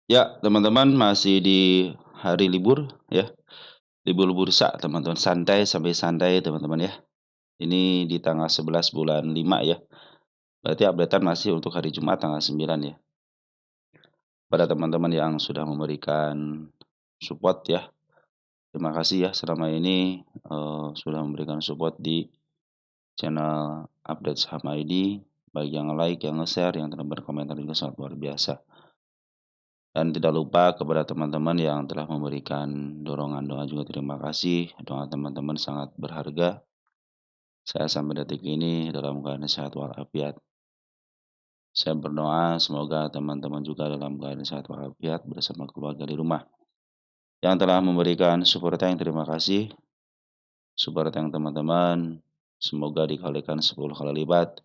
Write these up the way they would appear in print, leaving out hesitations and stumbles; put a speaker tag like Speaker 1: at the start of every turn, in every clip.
Speaker 1: Ya, teman-teman masih di hari libur ya, libur bursa teman-teman, santai sampai santai teman-teman ya. Ini di tanggal 11 bulan 5 ya, berarti updatean masih untuk hari Jumat tanggal 9 ya. Pada teman-teman yang sudah memberikan support ya, terima kasih ya selama ini, sudah memberikan support di channel Update Saham ID, baik yang like, yang nge-share, yang telah berkomentar juga sangat luar biasa. Dan tidak lupa kepada teman-teman yang telah memberikan dorongan doa juga terima kasih. Doa teman-teman sangat berharga. Saya sampai detik ini dalam keadaan sehat walafiat. Saya berdoa semoga teman-teman juga dalam keadaan sehat walafiat bersama keluarga di rumah. Yang telah memberikan support yang terima kasih. Support yang teman-teman semoga dikalikan 10 kali lipat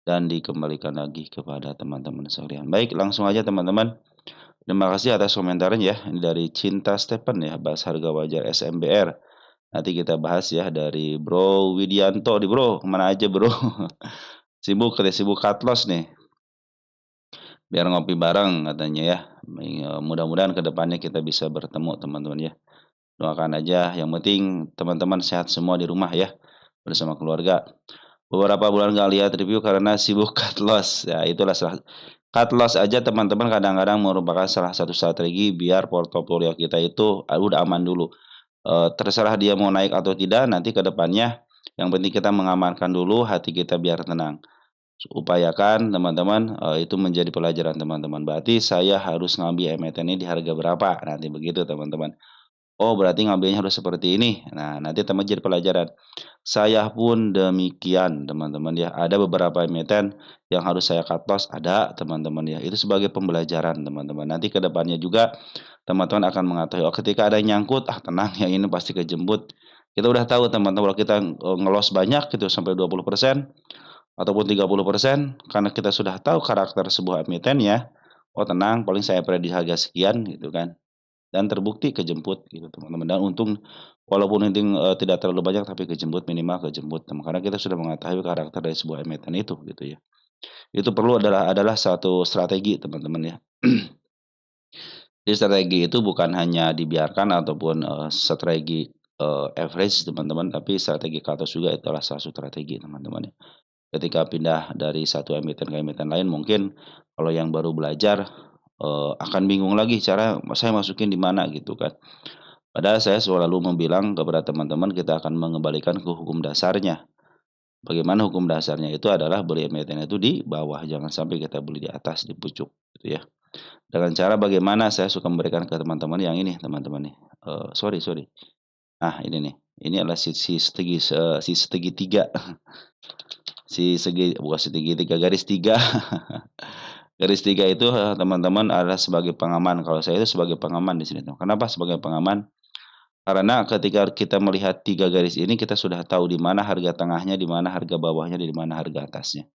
Speaker 1: dan dikembalikan lagi kepada teman-teman sekalian. Baik, langsung aja teman-teman. Terima kasih atas komentarnya ya. Ini dari Cinta Stephen ya, bahas harga wajar SMBR. Nanti kita bahas ya dari Bro Widianto nih Bro, kemana aja Bro? Sibuk katanya sibuk cut loss nih. Biar ngopi bareng katanya ya. Mudah-mudahan kedepannya kita bisa bertemu teman-teman ya. Doakan aja, yang penting teman-teman sehat semua di rumah ya, bersama keluarga. Beberapa bulan nggak lihat review karena sibuk cut loss. Ya itulah cut loss aja teman-teman kadang-kadang merupakan salah satu strategi biar portofolio kita itu udah aman dulu. Terserah dia mau naik atau tidak nanti ke depannya, yang penting kita mengamankan dulu hati kita biar tenang. Upayakan teman-teman, itu menjadi pelajaran teman-teman. Berarti saya harus ngambil emiten ini di harga berapa, nanti begitu teman-teman. Oh berarti ngambilnya harus seperti ini. Nah nanti teman jadi pelajaran. Saya pun demikian teman-teman ya. Ada beberapa emiten yang harus saya cut loss, ada teman-teman ya. Itu sebagai pembelajaran teman-teman. Nanti ke depannya juga teman-teman akan mengetahui, oh ketika ada yang nyangkut, ah tenang yang ini pasti kejemput. Kita udah tahu teman-teman kalau kita ngelos banyak gitu sampai 20% ataupun 30% karena kita sudah tahu karakter sebuah emiten ya. Oh tenang, paling saya prediksi harga sekian gitu kan. Dan terbukti kejemput gitu teman-teman, dan untung walaupun itu, tidak terlalu banyak tapi kejemput, minimal kejemput karena kita sudah mengetahui karakter dari sebuah emiten itu gitu ya. Itu perlu adalah satu strategi teman-teman ya. Jadi strategi itu bukan hanya dibiarkan ataupun, strategi, average teman-teman, tapi strategi ke atas juga itulah salah satu strategi teman-teman ya. Ketika pindah dari satu emiten ke emiten lain mungkin kalau yang baru belajar, akan bingung lagi cara saya masukin di mana gitu kan. Padahal saya selalu membilang kepada teman-teman kita akan mengembalikan ke hukum dasarnya. Bagaimana hukum dasarnya itu adalah beli emiten itu di bawah, jangan sampai kita beli di atas, di pucuk gitu ya. Dengan cara bagaimana saya suka memberikan ke teman-teman yang ini teman-teman nih, sorry sorry. Nah ini nih, ini adalah si segitiga, bukan segitiga, garis tiga. Garis tiga itu, teman-teman adalah sebagai pengaman, kalau saya itu sebagai pengaman di sini tuh. Kenapa sebagai pengaman? Karena ketika kita melihat 3 garis ini, kita sudah tahu di mana harga tengahnya, di mana harga bawahnya, di mana harga atasnya.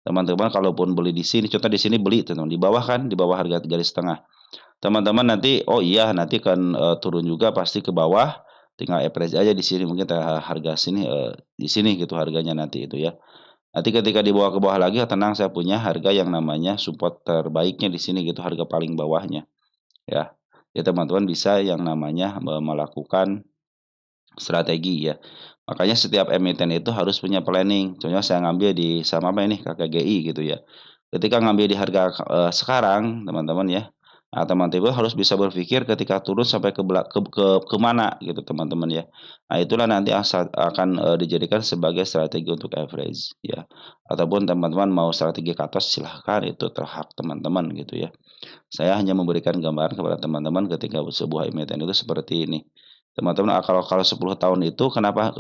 Speaker 1: Teman-teman kalaupun beli di sini, contoh di sini beli teman di bawah kan, di bawah harga garis tengah. Teman-teman nanti, oh iya nanti kan, turun juga pasti ke bawah, tinggal average aja di sini mungkin harga sini, di sini gitu harganya nanti itu ya. Nanti ketika dibawa ke bawah lagi, tenang saya punya harga yang namanya support terbaiknya di sini gitu, harga paling bawahnya ya. Ya teman-teman bisa yang namanya, melakukan strategi ya. Makanya setiap emiten itu harus punya planning. Contohnya saya ngambil di saham apa ini, KKGI gitu ya. Ketika ngambil di harga, sekarang teman-teman ya, nah teman-teman harus bisa berpikir ketika turun sampai ke mana gitu teman-teman ya. Nah itulah nanti akan, dijadikan sebagai strategi untuk average ya. Ataupun teman-teman mau strategi ke atas silahkan itu terhak teman-teman gitu ya. Saya hanya memberikan gambaran kepada teman-teman ketika sebuah emiten itu seperti ini. Teman-teman, kalau 10 tahun itu kenapa,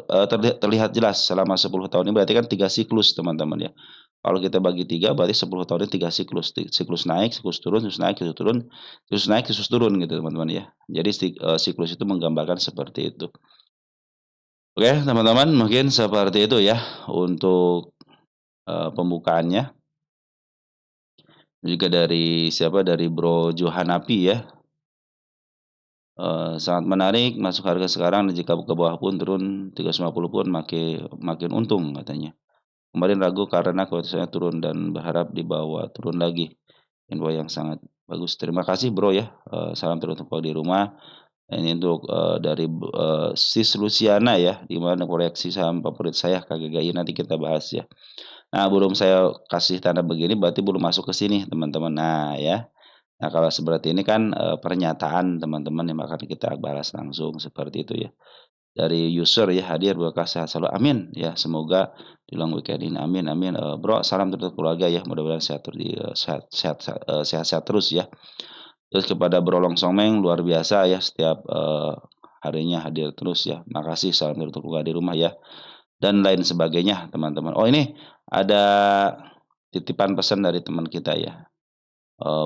Speaker 1: terlihat jelas selama 10 tahun ini berarti kan 3 siklus teman-teman ya. Kalau kita bagi 3 berarti 10 tahun ini 3 siklus, siklus naik, siklus turun, siklus naik, siklus turun, siklus naik, siklus turun gitu teman-teman ya. Jadi siklus itu menggambarkan seperti itu. Oke teman-teman mungkin seperti itu ya untuk, pembukaannya. Juga dari siapa, dari Bro Johanapi ya. Sangat menarik masuk harga sekarang dan jika ke bawah pun turun 350 pun makin untung katanya. Kemarin ragu karena kualitasnya turun dan berharap di bawah turun lagi. Info yang sangat bagus. Terima kasih Bro ya, salam terus untuk di rumah. Ini untuk, dari, Sis Luciana ya, di mana koleksi saham favorit saya KGGI nanti kita bahas ya. Nah, belum saya kasih tanda begini berarti belum masuk ke sini teman-teman. Nah ya, nah kalau seperti ini kan, pernyataan teman-teman yang akan kita bahas langsung seperti itu ya. Dari user ya hadir berkah sehat selalu, amin ya semoga di long weekend ini, amin amin, Bro salam untuk keluarga ya mudah-mudahan sehat terus sehat sehat sehat-sehat terus ya. Terus kepada Bro Longsongmeng luar biasa ya setiap, harinya hadir terus ya, makasih salam untuk keluarga di rumah ya, dan lain sebagainya teman-teman. Oh ini ada titipan pesan dari teman kita ya,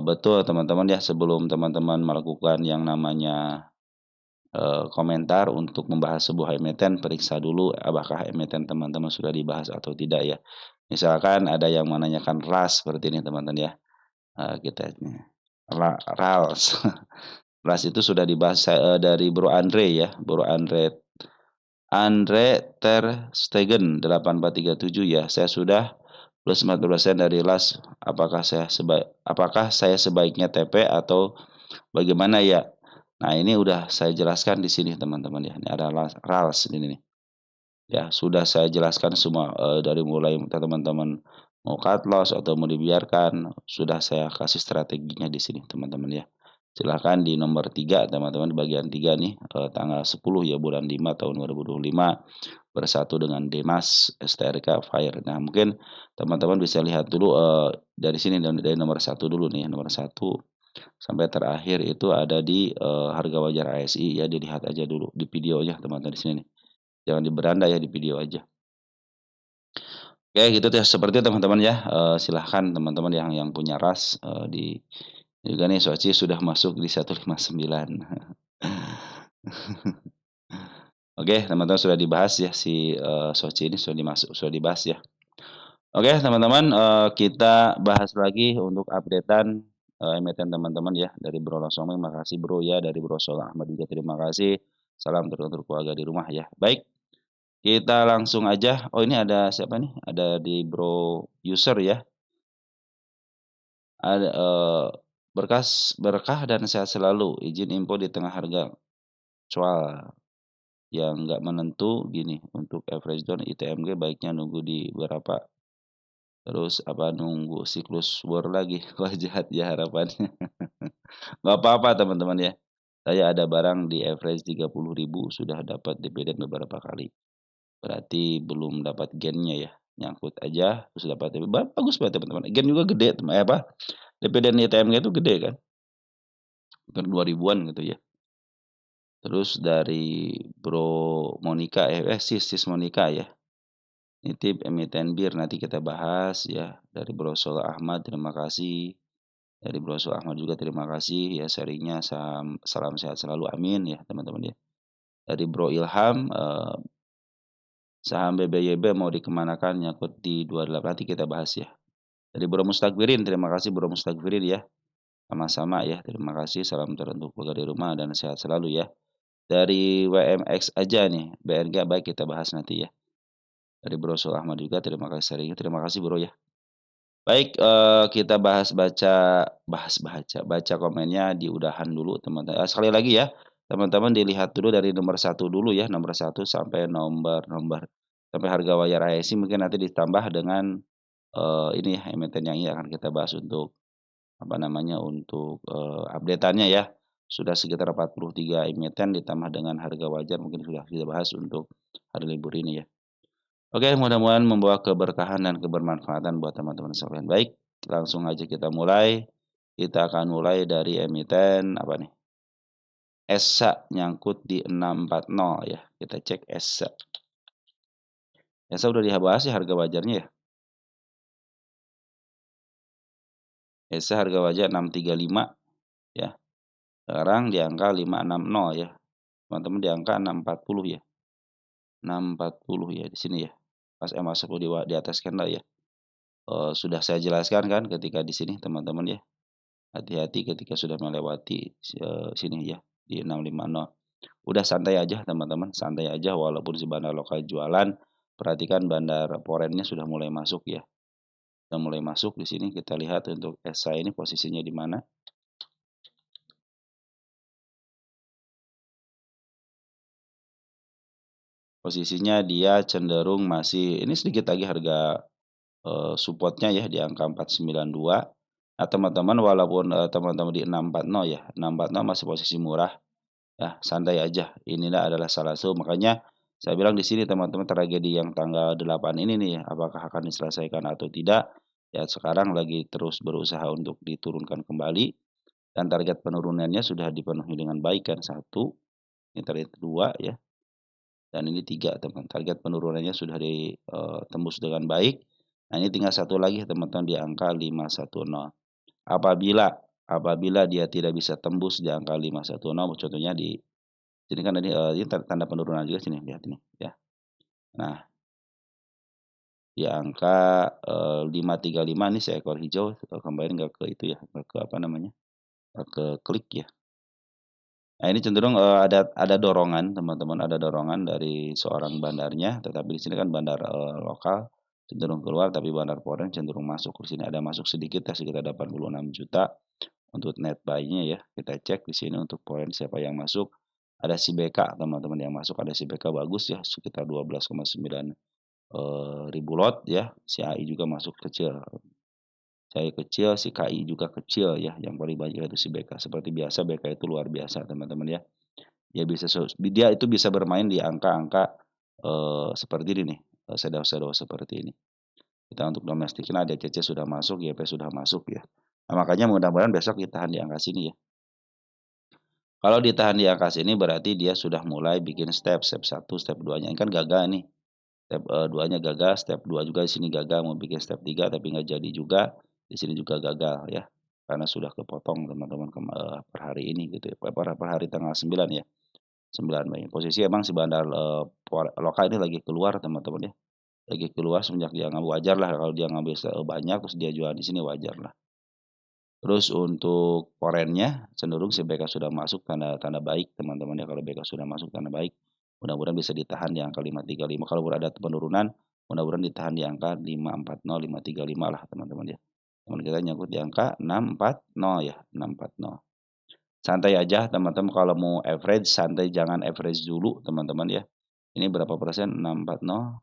Speaker 1: betul teman-teman ya sebelum teman-teman melakukan yang namanya komentar untuk membahas sebuah emiten, periksa dulu apakah emiten teman-teman sudah dibahas atau tidak ya. Misalkan ada yang menanyakan RAS seperti ini teman-teman ya, kita ini RALS. RAS itu sudah dibahas dari Bro Andre ya, Bro Andre Ter Stegen 8437 ya. Saya sudah plus 40% dari LAS. Apakah saya sebaiknya TP atau bagaimana ya? Nah, ini udah saya jelaskan di sini teman-teman ya. Ini ada RALS ini nih. Ya, sudah saya jelaskan semua dari mulai teman-teman mau cut loss atau mau dibiarkan, sudah saya kasih strateginya di sini teman-teman ya. Silahkan di nomor 3 teman-teman di bagian 3 nih tanggal 10 ya bulan 5 tahun 2025 bersatu dengan Demas STRK Fire. Nah, mungkin teman-teman bisa lihat dulu dari sini dari nomor 1 dulu nih, nomor 1 sampai terakhir itu ada di harga wajar ASI ya, dilihat aja dulu di videonya teman-teman di sini nih. Jangan di beranda ya, di video aja. Oke gitu ya, seperti itu teman-teman ya, silahkan teman-teman yang punya RAS, di juga nih Soci sudah masuk di 159. Oke teman-teman sudah dibahas ya si, Soci ini sudah dibahas ya. Oke teman-teman, kita bahas lagi untuk updatean emiten teman-teman ya dari Bro Losomeng, makasih Bro ya, dari Bro Sol Ahmad juga terima kasih. Salam terus untuk keluarga di rumah ya. Baik, kita langsung aja. Oh ini ada siapa nih? Ada di Bro User ya. Ada, berkah dan sehat selalu, izin info di tengah harga cual yang nggak menentu gini, untuk average down ITMG baiknya nunggu di berapa? Terus apa nunggu siklus war lagi? Wah jahat ya harapannya. Nggak apa-apa teman-teman ya. Saya ada barang di average 30.000 sudah dapat dividen beberapa kali. Berarti belum dapat gennya ya. Nyangkut aja terus dapat bagus banget teman-teman. Gen juga gede teman apa, dividen ITMG itu gede kan. Hampir 2 ribuan gitu ya. Terus dari Bro Monica Sis Monica ya. Nitip emiten bir nanti kita bahas ya. Dari Bro Sol Ahmad terima kasih. Dari Bro Sol Ahmad juga terima kasih ya sharingnya salam sehat selalu amin ya teman-teman ya. Dari Bro Ilham saham BBYB mau dikemanakan nyangkut di 28 nanti kita bahas ya. Dari Bro Mustakbirin terima kasih Bro Mustakbirin ya. Sama-sama ya terima kasih salam teruntuk keluarga di rumah dan sehat selalu ya. Dari WMX aja nih, BNG baik kita bahas nanti ya. Dari Bro Sul Ahmad juga terima kasih sharing terima kasih Bro ya. Baik, kita baca komennya di udahan dulu teman-teman. Sekali lagi ya, teman-teman dilihat dulu dari nomor 1 dulu ya, nomor 1 sampai nomor sampai harga wajar ASI mungkin nanti ditambah dengan, ini ya emiten yang ini akan kita bahas untuk apa namanya, untuk, update-annya ya. Sudah sekitar 43 emiten ditambah dengan harga wajar mungkin sudah kita bahas untuk hari libur ini ya. Oke, mudah-mudahan membawa keberkahan dan kebermanfaatan buat teman-teman sekalian. Baik, langsung aja kita mulai. Kita akan mulai dari emiten apa nih? ESA nyangkut di 640 ya. Kita cek ESA. ESA udah dibahas ya harga wajarnya ya. ESA harga wajar 635 ya. Sekarang di angka 560 ya. Teman-teman di angka 640 ya. 640 ya di sini ya. Pas masuk di atas candle ya. Sudah saya jelaskan kan ketika di sini teman-teman ya. Hati-hati ketika sudah melewati sini ya di 650. Udah santai aja teman-teman, santai aja walaupun si bandar lokal jualan, perhatikan bandar foreignnya sudah mulai masuk ya. Sudah mulai masuk di sini kita lihat untuk SI ini posisinya di mana. Posisinya dia cenderung masih ini sedikit lagi harga, support-nya ya di angka 492. Nah, teman-teman walaupun, teman-teman di 640 ya, 640 masih posisi murah, ya santai aja. Inilah adalah salah satu makanya saya bilang di sini teman-teman tragedi yang tanggal 8 ini nih, apakah akan diselesaikan atau tidak, ya sekarang lagi terus berusaha untuk diturunkan kembali dan target penurunannya sudah dipenuhi dengan baik kan, satu, ini target kedua ya, dan ini 3 teman, target penurunannya sudah tembus dengan baik. Nah, ini tinggal satu lagi teman-teman di angka 510. Apabila apabila dia tidak bisa tembus di angka 510, contohnya di sini kan tadi, ini tanda penurunan juga sini, lihat ini ya. Nah, di angka, 535 nih seekor hijau, kemarin nggak ke itu ya, nggak ke apa namanya, nggak ke klik ya. Nah, ini cenderung, ada dorongan teman-teman, ada dorongan dari seorang bandarnya, tetapi di sini kan bandar, lokal cenderung keluar, tapi bandar foreign cenderung masuk ke sini, ada masuk sedikit ya, sekitar 86 juta untuk net buy-nya ya. Kita cek di sini untuk foreign siapa yang masuk, ada si BK teman-teman yang masuk, ada si BK bagus ya, sekitar 12,9, ribu lot ya, si AI juga masuk kecil. Saya kecil, si KI juga kecil ya, yang paling banyak itu si BK. Seperti biasa BK itu luar biasa teman-teman ya. Dia itu bisa bermain di angka-angka, seperti ini nih, shadow-shadow seperti ini. Kita untuk domestiknya ADCC sudah masuk, YP sudah masuk ya. Nah, makanya mudah-mudahan besok ditahan di angka sini ya. Kalau ditahan di angka sini berarti dia sudah mulai bikin step 1, step 2-nya. Ini kan gagal nih. Step, 2-nya gagal, step 2 juga di sini gagal, mau bikin step 3 tapi nggak jadi juga, di sini juga gagal ya. Karena sudah kepotong teman-teman per hari ini gitu ya, per hari tanggal 9 ya, 9 Mei. Posisi emang si bandar, lokal ini lagi keluar teman-teman ya, lagi keluar semenjak dia ngambil, wajar lah kalau dia ngambil banyak terus dia jual di sini, wajar lah. Terus untuk foreign-nya cenderung si BK sudah masuk, tanda tanda baik teman-teman ya, kalau BK sudah masuk tanda baik, mudah-mudahan bisa ditahan di angka 535, kalaupun ada penurunan, mudah-mudahan ditahan di angka 540, 535 lah teman-teman ya. Teman kita nyangkut di angka 640 ya, 640. Santai aja teman-teman kalau mau average, santai jangan average dulu teman-teman ya. Ini berapa persen? 640,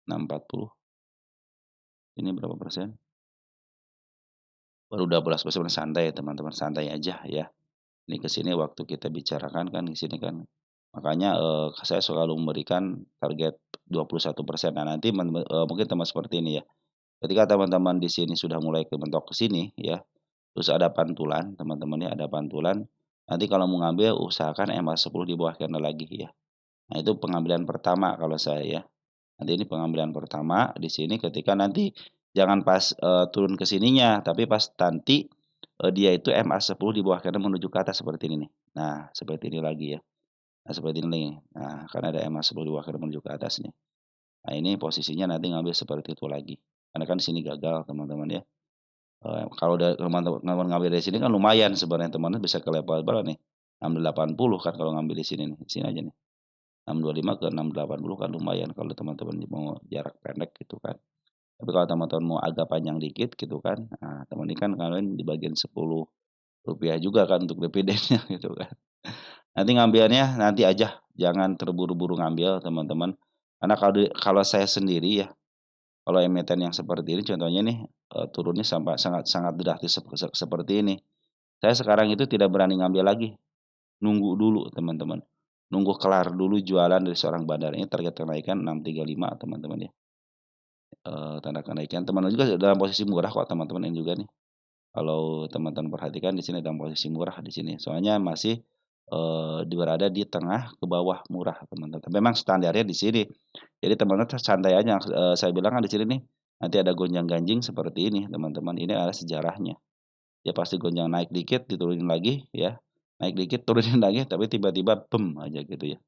Speaker 1: 640, ini berapa persen? Baru 12%, santai teman-teman, santai aja ya. Ini ke sini waktu kita bicarakan kan di sini kan, makanya, saya selalu memberikan target 21%. Nah, nanti mungkin teman seperti ini ya, ketika teman-teman di sini sudah mulai mentok ke sini ya, terus ada pantulan teman-teman ya, ada pantulan, nanti kalau mau ngambil usahakan MA10 di bawah candle lagi ya. Nah, itu pengambilan pertama kalau saya ya. Nanti ini pengambilan pertama di sini ketika nanti jangan pas, turun ke sininya, tapi pas nanti, dia itu MA10 di bawah kanan menuju ke atas seperti ini nih. Nah, seperti ini lagi ya. Nah, seperti ini nih. Nah, kan ada MA10 di bawah kanan menuju ke atas nih. Nah, ini posisinya nanti ngambil seperti itu lagi. Karena kan di sini gagal teman-teman ya. Kalau teman-teman ngambil dari sini kan lumayan sebenarnya teman-teman bisa ke level berapa nih, 680 kan kalau ngambil di sini nih, di sini aja nih. 625 ke 680 kan lumayan kalau teman-teman mau jarak pendek gitu kan. Tapi kalau teman-teman mau agak panjang dikit gitu kan, nah teman ini kan kalian di bagian Rp10 juga kan untuk dividennya gitu kan. Nanti ngambilnya nanti aja, jangan terburu-buru ngambil teman-teman. Karena kalau saya sendiri ya, kalau emiten yang seperti ini contohnya nih, turunnya sampai sangat sangat drastis seperti ini. Saya sekarang itu tidak berani ngambil lagi, nunggu dulu teman-teman. Nunggu kelar dulu jualan dari seorang bandar, ini target kenaikan 635 teman-teman ya, tanda kenaikan. Teman-teman juga dalam posisi murah kok teman-teman ini juga nih. Kalau teman-teman perhatikan di sini dalam posisi murah di sini, soalnya masih, berada di tengah ke bawah murah teman-teman. Memang standarnya di sini. Jadi teman-teman santai aja, saya bilang kan di sini nih, nanti ada gonjang-ganjing seperti ini teman-teman, ini adalah sejarahnya. Ya pasti gonjang naik dikit diturunin lagi ya, naik dikit turunin lagi, tapi tiba-tiba aja gitu ya.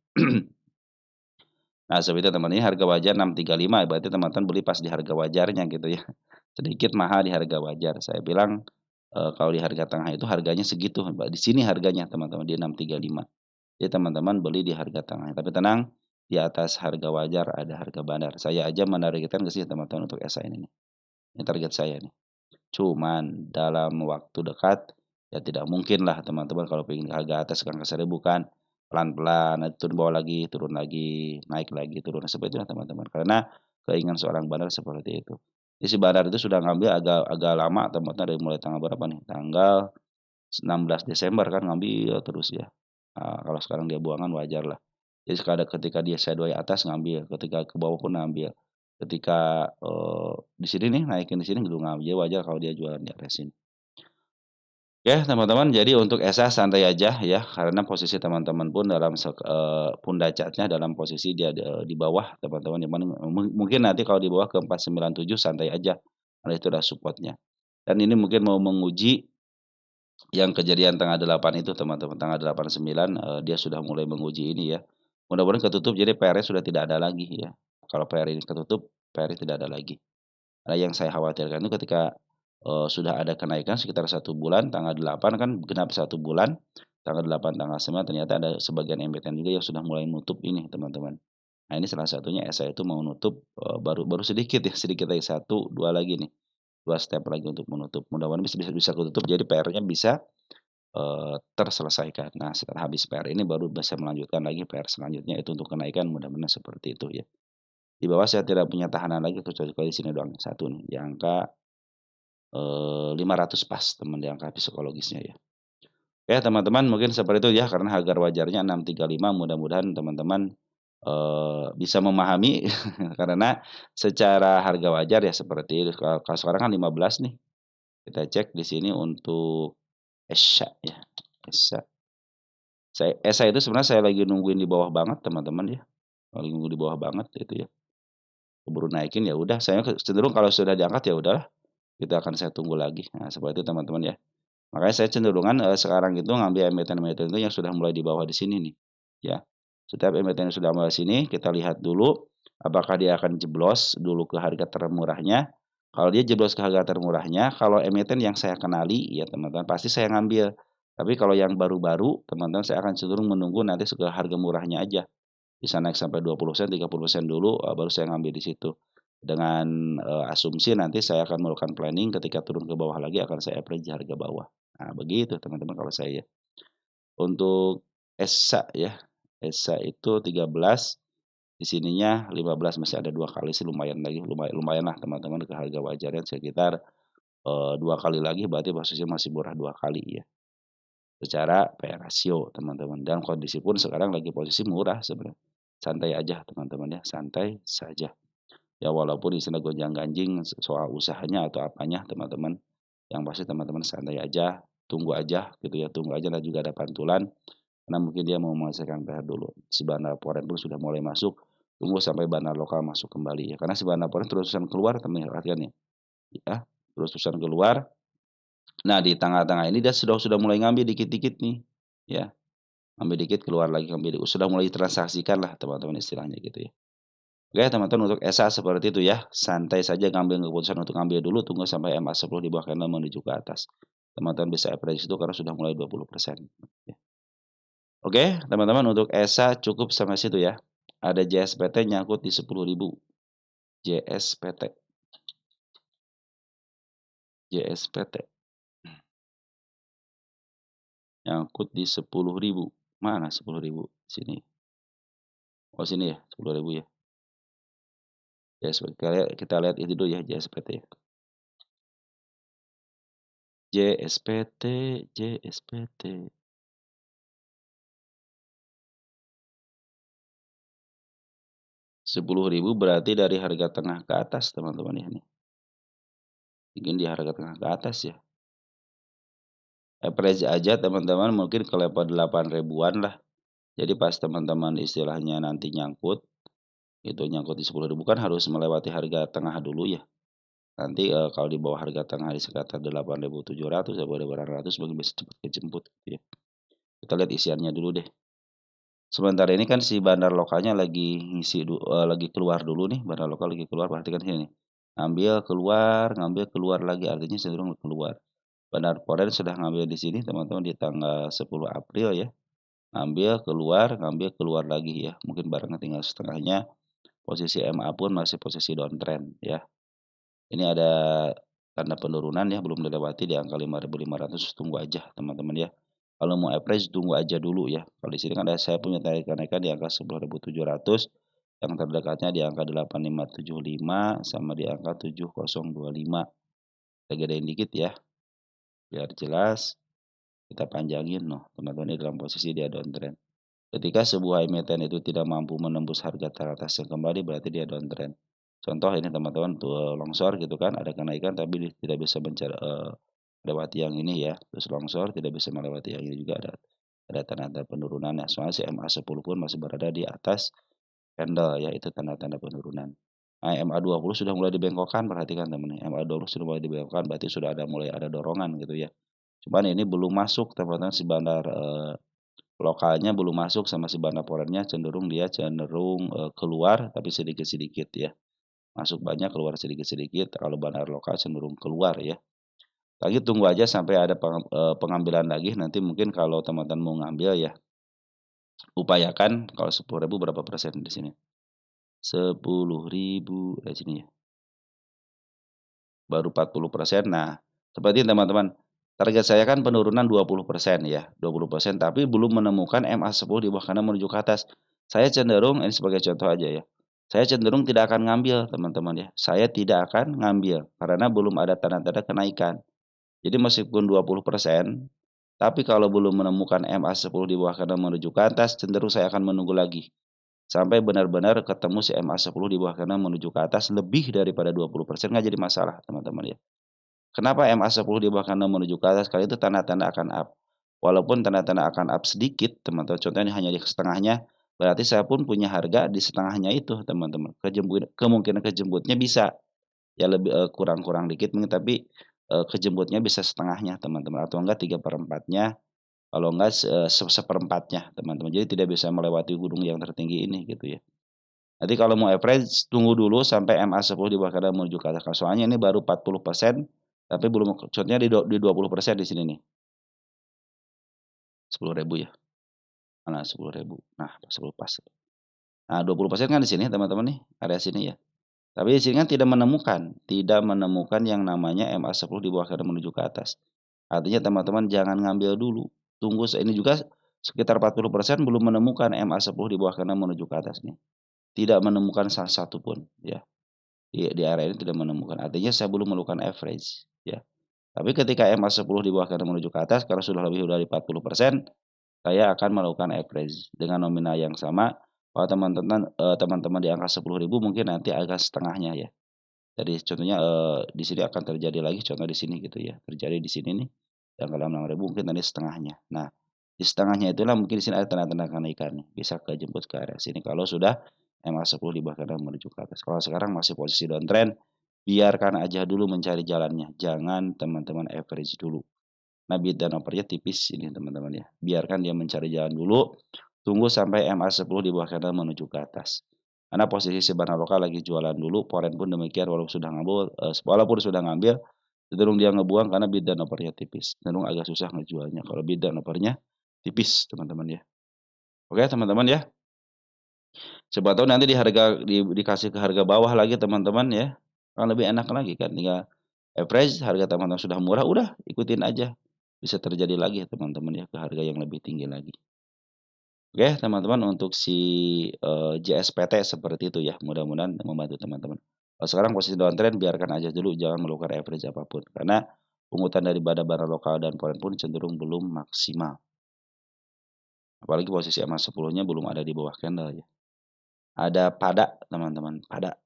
Speaker 1: Nah, seperti itu teman, ini harga wajar 635 berarti teman-teman beli pas di harga wajarnya gitu ya. Sedikit mahal di harga wajar. Saya bilang, kalau di harga tengah itu harganya segitu, di sini harganya teman-teman di 635. Jadi teman-teman beli di harga tengah. Tapi tenang, di atas harga wajar ada harga bandar. Saya aja menargetkan ke sini teman-teman untuk SI ini nih. Ini target saya nih. Cuman dalam waktu dekat, ya tidak mungkin lah teman-teman kalau pengen harga atas ke angka 1.000 kan. pelan-pelan, nanti turun bawah lagi, turun lagi, naik lagi, turun, seperti itu teman-teman. Karena keinginan seorang bandar seperti itu. Jadi si bandar itu sudah ngambil agak agak lama teman-teman, dari mulai tanggal berapa nih, tanggal 16 Desember kan ngambil terus ya. Kalau sekarang dia buangan wajar lah. Jadi ketika dia shadownya atas ngambil, ketika ke bawah pun ngambil. Ketika, di sini nih naikin di sini juga ngambil, jadi wajar kalau dia jualan di area sini. Oke teman-teman, jadi untuk Esa santai aja ya, karena posisi teman-teman pun dalam pun dacatnya dalam posisi dia di bawah teman-teman, di mana mungkin nanti kalau di bawah ke 497 santai aja, karena itu udah support-nya. Dan ini mungkin mau menguji yang kejadian tanggal 8 itu teman-teman, tanggal 8, 9, dia sudah mulai menguji ini ya. Mudah-mudahan ketutup jadi PR-nya sudah tidak ada lagi ya. Kalau PR ini ketutup, PR-nya tidak ada lagi. Karena yang saya khawatirkan itu ketika, sudah ada kenaikan sekitar 1 bulan, tanggal 8 kan genap 1 bulan, tanggal 8, tanggal 9 ternyata ada sebagian emiten juga yang sudah mulai nutup ini teman-teman. Nah ini salah satunya SI itu mau nutup, baru baru sedikit ya, sedikit lagi, 1, 2 lagi nih, 2 step lagi untuk menutup. Mudah-mudahan bisa bisa bisa ketutup jadi PR-nya bisa terselesaikan. Nah, setelah habis PR ini baru bisa melanjutkan lagi PR selanjutnya itu untuk kenaikan, mudah-mudahan seperti itu ya. Di bawah saya tidak punya tahanan lagi kecuali di sini doang, satu nih di angka, 500 pas teman, di angka psikologisnya ya. Oke teman-teman, mungkin seperti itu ya, karena harga wajarnya 635, mudah-mudahan teman-teman, bisa memahami karena secara harga wajar ya seperti itu. Kalau sekarang kan 15 nih, kita cek di sini untuk ESA ya, ESA. ESA itu sebenarnya saya lagi nungguin di bawah banget teman-teman ya, lagi nunggu di bawah banget itu ya. Keburu naikin ya udah, saya cenderung kalau sudah diangkat ya udahlah, kita akan saya tunggu lagi. Nah, seperti itu teman-teman ya. Makanya saya cenderungan, sekarang itu ngambil emiten-emiten itu yang sudah mulai di bawah di sini nih, ya. Setiap emiten yang sudah mulai sini, kita lihat dulu apakah dia akan jeblos dulu ke harga termurahnya. Kalau dia jeblos ke harga termurahnya, kalau emiten yang saya kenali ya teman-teman, pasti saya ngambil. Tapi kalau yang baru-baru, teman-teman saya akan cenderung menunggu nanti ke harga murahnya aja. Bisa naik sampai 20%, 30% dulu, baru saya ngambil di situ. Dengan, asumsi nanti saya akan melakukan planning ketika turun ke bawah lagi akan saya average di harga bawah. Nah, begitu teman-teman kalau saya. Untuk ESA ya, ESA itu 13, di sininya 15, masih ada 2 kali sih, lumayan lagi, lumayanlah teman-teman ke harga wajarnya sekitar, 2 kali lagi, berarti posisinya masih murah 2 kali ya, secara P/E rasio teman-teman, dan kondisi pun sekarang lagi posisi murah sebenarnya. Santai aja teman-teman ya, santai saja. Ya walaupun istilah gonjang-ganjing soal usahanya atau apanya teman-teman, yang pasti teman-teman santai aja, tunggu aja gitu ya, tunggu aja, dan juga ada pantulan, karena mungkin dia mau menyelesaikan PR dulu. Si bandar foreign pun sudah mulai masuk, tunggu sampai bandar lokal masuk kembali ya, karena si bandar foreign terus-terusan keluar teman, perhatikan ya, terus-terusan keluar. Nah di tengah-tengah ini dia sudah mulai ngambil dikit-dikit nih, ya, ngambil dikit keluar lagi, ngambil sudah mulai ditransaksikan lah teman-teman istilahnya gitu ya. Oke teman-teman, untuk ESA seperti itu ya, santai saja ngambil keputusan untuk ngambil dulu, tunggu sampai MA10 di bawah candle menuju ke atas. Teman-teman bisa average itu karena sudah mulai 20%. Ya. Oke teman-teman, untuk ESA cukup sampai situ ya. Ada JSPT nyangkut di 10.000. JSPT. JSPT. Nyangkut di 10.000. Mana 10.000? Sini. Oh sini ya, 10.000 ya. JSPT. Kita lihat itu dulu ya, JSPT ya. JSPT, JSPT. 10.000 berarti dari harga tengah ke atas teman-teman ya nih. Mungkin di harga tengah ke atas ya. Average aja teman-teman mungkin ke level 8 ribuan lah. Jadi pas teman-teman istilahnya nanti nyangkut, itu nyangkut di 10.000 kan harus melewati harga tengah dulu ya. Nanti, kalau di bawah harga tengah di sekitar 8.700 sampai 800 mungkin bisa cepat kejemput gitu ya. Kita lihat isiannya dulu deh. Sementara ini kan si bandar lokalnya lagi lagi keluar dulu nih, bandar lokal lagi keluar, perhatikan sini nih. Ngambil keluar lagi, artinya cenderung keluar. Bandar foreign sudah ngambil di sini teman-teman di tanggal 10 April ya. Ngambil keluar lagi ya. Mungkin barangnya tinggal setengahnya. Posisi MA pun masih posisi downtrend ya. Ini ada tanda penurunan ya, belum dilewati di angka 5.500, tunggu aja teman-teman ya. Kalau mau average tunggu aja dulu ya. Kalau di sini kan saya punya kenaikan di angka 10.700, yang terdekatnya di angka 8575 sama di angka 7025. Kita gedein dikit ya, biar jelas. Kita panjangin noh, teman-teman, ini dalam posisi dia downtrend. Ketika sebuah emiten itu tidak mampu menembus harga teratasnya kembali, berarti dia downtrend. Contoh ini teman-teman, tuh longsor gitu kan, ada kenaikan tapi tidak bisa melewati yang ini ya. Terus longsor tidak bisa melewati yang ini juga, ada tanda-tanda penurunannya. Soalnya si MA10 pun masih berada di atas candle ya, itu tanda-tanda penurunan. Nah, MA20 sudah mulai dibengkokkan, perhatikan teman. MA20 sudah mulai dibengkokkan, berarti sudah mulai ada dorongan gitu ya. Cuman ini belum masuk teman-teman, si bandar lokalnya belum masuk sama si bandar foreign-nya, cenderung keluar tapi sedikit-sedikit ya. Masuk banyak, keluar sedikit-sedikit. Kalau bandar lokal cenderung keluar ya. Lagi tunggu aja sampai ada pengambilan lagi, nanti mungkin kalau teman-teman mau ngambil ya, upayakan kalau 10.000 berapa persen di sini? 10.000 dari sini ya. Baru 40%. Nah, seperti teman-teman, target saya kan penurunan 20% ya, 20%, tapi belum menemukan MA10 di bawah kanan menuju ke atas. Saya cenderung, ini sebagai contoh aja ya, saya cenderung tidak akan ngambil teman-teman ya. Saya tidak akan ngambil karena belum ada tanda-tanda kenaikan. Jadi meskipun 20%, tapi kalau belum menemukan MA10 di bawah kanan menuju ke atas, cenderung saya akan menunggu lagi. Sampai benar-benar ketemu si MA10 di bawah kanan menuju ke atas lebih daripada 20%, nggak jadi masalah teman-teman ya. Kenapa MA10 di bawah kanan menuju ke atas? Kali itu tanda-tanda akan up. Walaupun tanda-tanda akan up sedikit, teman-teman, contohnya hanya di setengahnya, berarti saya pun punya harga di setengahnya itu, teman-teman. Kemungkinan kejemputnya bisa ya lebih kurang-kurang dikit mungkin, tapi kejemputnya bisa setengahnya, teman-teman, atau enggak 3/4-nya, kalau enggak seperempatnya, teman-teman. Jadi tidak bisa melewati gunung yang tertinggi ini gitu ya. Nanti kalau mau average tunggu dulu sampai MA10 di bawah kanan menuju ke atas. Soalnya ini baru 40%, tapi belum, contohnya di 20% di sini nih. 10.000 ya. Mana 10.000. Nah, 10 pas. Nah, 20% kan di sini teman-teman nih, area sini ya. Tapi di sini kan tidak menemukan yang namanya MA10 di bawah kanan menuju ke atas. Artinya teman-teman jangan ngambil dulu. Tunggu, ini juga sekitar 40% belum menemukan MA10 di bawah kanan menuju ke atas nih. Tidak menemukan salah satu pun ya. Di area ini tidak menemukan. Artinya saya belum melakukan average ya. Tapi ketika MA10 di bawah kanan menuju ke atas, kalau sudah lebih dari 40%, saya akan melakukan average dengan nominal yang sama. Kalau teman-teman di angka 10.000 mungkin nanti agak setengahnya ya. Jadi contohnya di sini akan terjadi lagi, contoh di sini gitu ya. Terjadi di sini nih, yang ke 6.000 mungkin nanti setengahnya. Nah, di setengahnya itulah mungkin di sini ada tanda-tanda kenaikan nih, bisa kejemput ke area sini kalau sudah MA10 di bawah kanan menuju ke atas. Kalau sekarang masih posisi downtrend, biarkan aja dulu mencari jalannya, jangan teman-teman average dulu. Nah, bid dan offernya tipis ini teman-teman ya. Biarkan dia mencari jalan dulu, tunggu sampai MA10 di bawah kanan menuju ke atas. Karena posisi si barang lokal lagi jualan dulu, foreign pun demikian, walaupun sudah ngambil, cenderung dia ngebuang karena bid dan offernya tipis. Cenderung agak susah ngejualnya kalau bid dan offernya tipis, teman-teman ya. Oke, teman-teman ya. Siapa tahu nanti dikasih ke harga bawah lagi teman-teman ya. Kan lebih enak lagi kan, tinggal average harga teman-teman sudah murah, udah ikutin aja. Bisa terjadi lagi teman-teman ya ke harga yang lebih tinggi lagi. Oke, teman-teman, untuk si JSPT seperti itu ya, mudah-mudahan membantu teman-teman. Kalau sekarang posisi downtrend biarkan aja dulu, jangan melakukan average apapun karena pungutan dari barang lokal dan foreign pun cenderung belum maksimal. Apalagi posisi MA10-nya belum ada di bawah candle ya. Ada pada teman-teman, pada.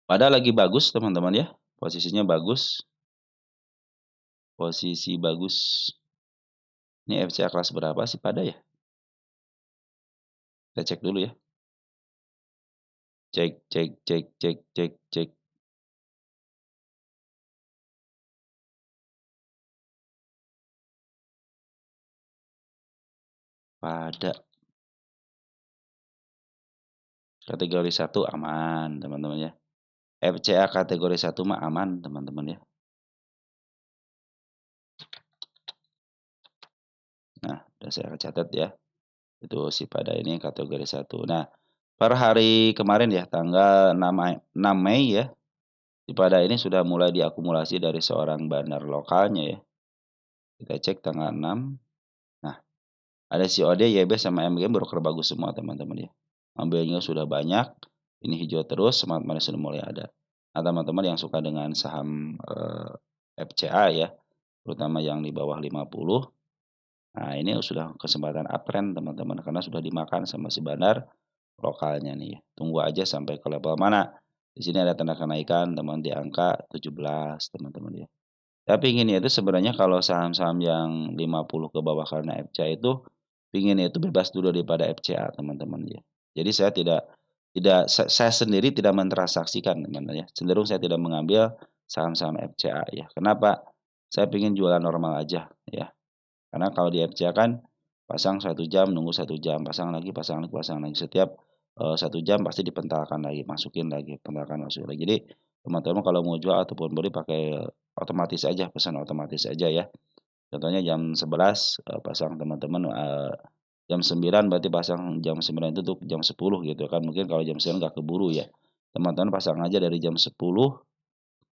Speaker 1: Pada lagi bagus teman-teman ya, posisinya bagus, posisi bagus. Ini FCA kelas berapa sih pada ya? Kita cek dulu ya. Cek cek cek cek cek cek. Pada kategori 1 aman teman-teman ya. FCA kategori 1 mah aman teman-teman ya. Nah, udah saya catat ya. Itu si pada ini kategori 1. Nah, per hari kemarin ya, tanggal 6 Mei ya, Pada ini sudah mulai diakumulasi dari seorang bandar lokalnya ya. Kita cek tanggal 6. Nah, ada COD, YB, sama MGM broker bagus semua teman-teman ya. Ambilnya sudah banyak, ini hijau terus, Smart Money sudah mulai ada. Nah, teman-teman yang suka dengan saham FCA ya, terutama yang di bawah 50. Nah, ini sudah kesempatan uptrend teman-teman karena sudah dimakan sama si bandar lokalnya nih. Tunggu aja sampai ke level mana. Di sini ada tanda kenaikan teman di angka 17 teman-teman ya. Tapi pinginnya itu sebenarnya kalau saham-saham yang 50 ke bawah karena FCA itu, pinginnya itu bebas dulu daripada FCA teman-teman ya. Jadi saya tidak saya sendiri tidak mentransaksikan teman-teman ya, cenderung saya tidak mengambil saham-saham FCA ya. Kenapa? Saya ingin jualan normal aja ya. Karena kalau di FCA kan pasang 1 jam, nunggu 1 jam, pasang lagi pasang lagi pasang lagi. Setiap 1 jam pasti dipentalkan lagi, masukin lagi, pentalkan, masukin lagi. Jadi teman-teman kalau mau jual ataupun beli pakai otomatis aja, pesan otomatis aja ya. Contohnya jam 11 pasang teman-teman, jam 9 berarti pasang jam 9 itu tuh jam 10 gitu kan. Mungkin kalau jam 9 nggak keburu ya. Teman-teman pasang aja dari jam 10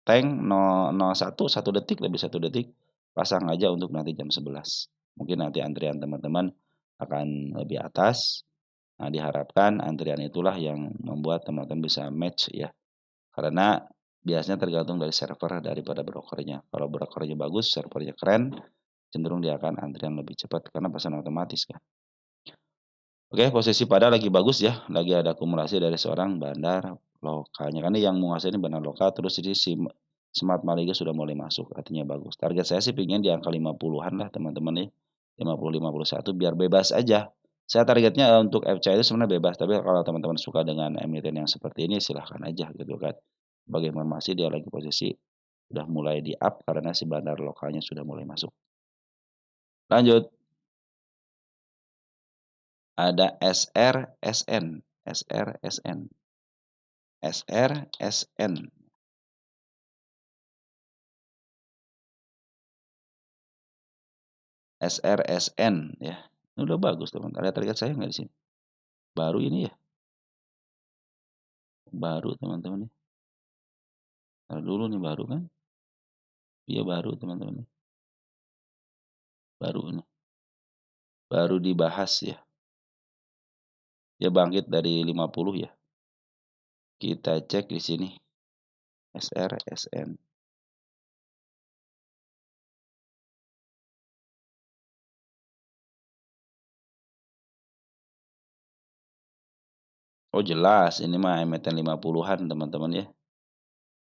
Speaker 1: tank 001, 1 detik, lebih 1 detik, pasang aja untuk nanti jam 11. Mungkin nanti antrian teman-teman akan lebih atas. Nah, diharapkan antrian itulah yang membuat teman-teman bisa match ya. Karena biasanya tergantung dari server daripada brokernya. Kalau brokernya bagus, servernya keren, cenderung dia akan antrian lebih cepat karena pesan otomatis kan. Oke, posisi pada lagi bagus ya, lagi ada akumulasi dari seorang bandar lokalnya. Karena yang menguasai ini bandar lokal, terus ini si Smart Maliga sudah mulai masuk, artinya bagus. Target saya sih pingin di angka 50-an lah teman-teman ya. 50, 51 biar bebas aja. Saya targetnya untuk FCA itu sebenarnya bebas, tapi kalau teman-teman suka dengan emiten yang seperti ini silahkan aja gitu kan. Sebagai informasi dia lagi posisi sudah mulai di up karena si bandar lokalnya sudah mulai masuk. Lanjut, ada SRSN, SRSN, SRSN, SRSN ya. Ini udah bagus teman. Ada target saya nggak di sini? Baru ini ya, baru teman-teman ya. Dulu nih baru kan? Iya baru teman-teman. Baru ini, baru dibahas ya. Dia bangkit dari 50 ya. Kita cek di sini SRSN. Oh jelas, ini mah emiten 50-an teman-teman ya.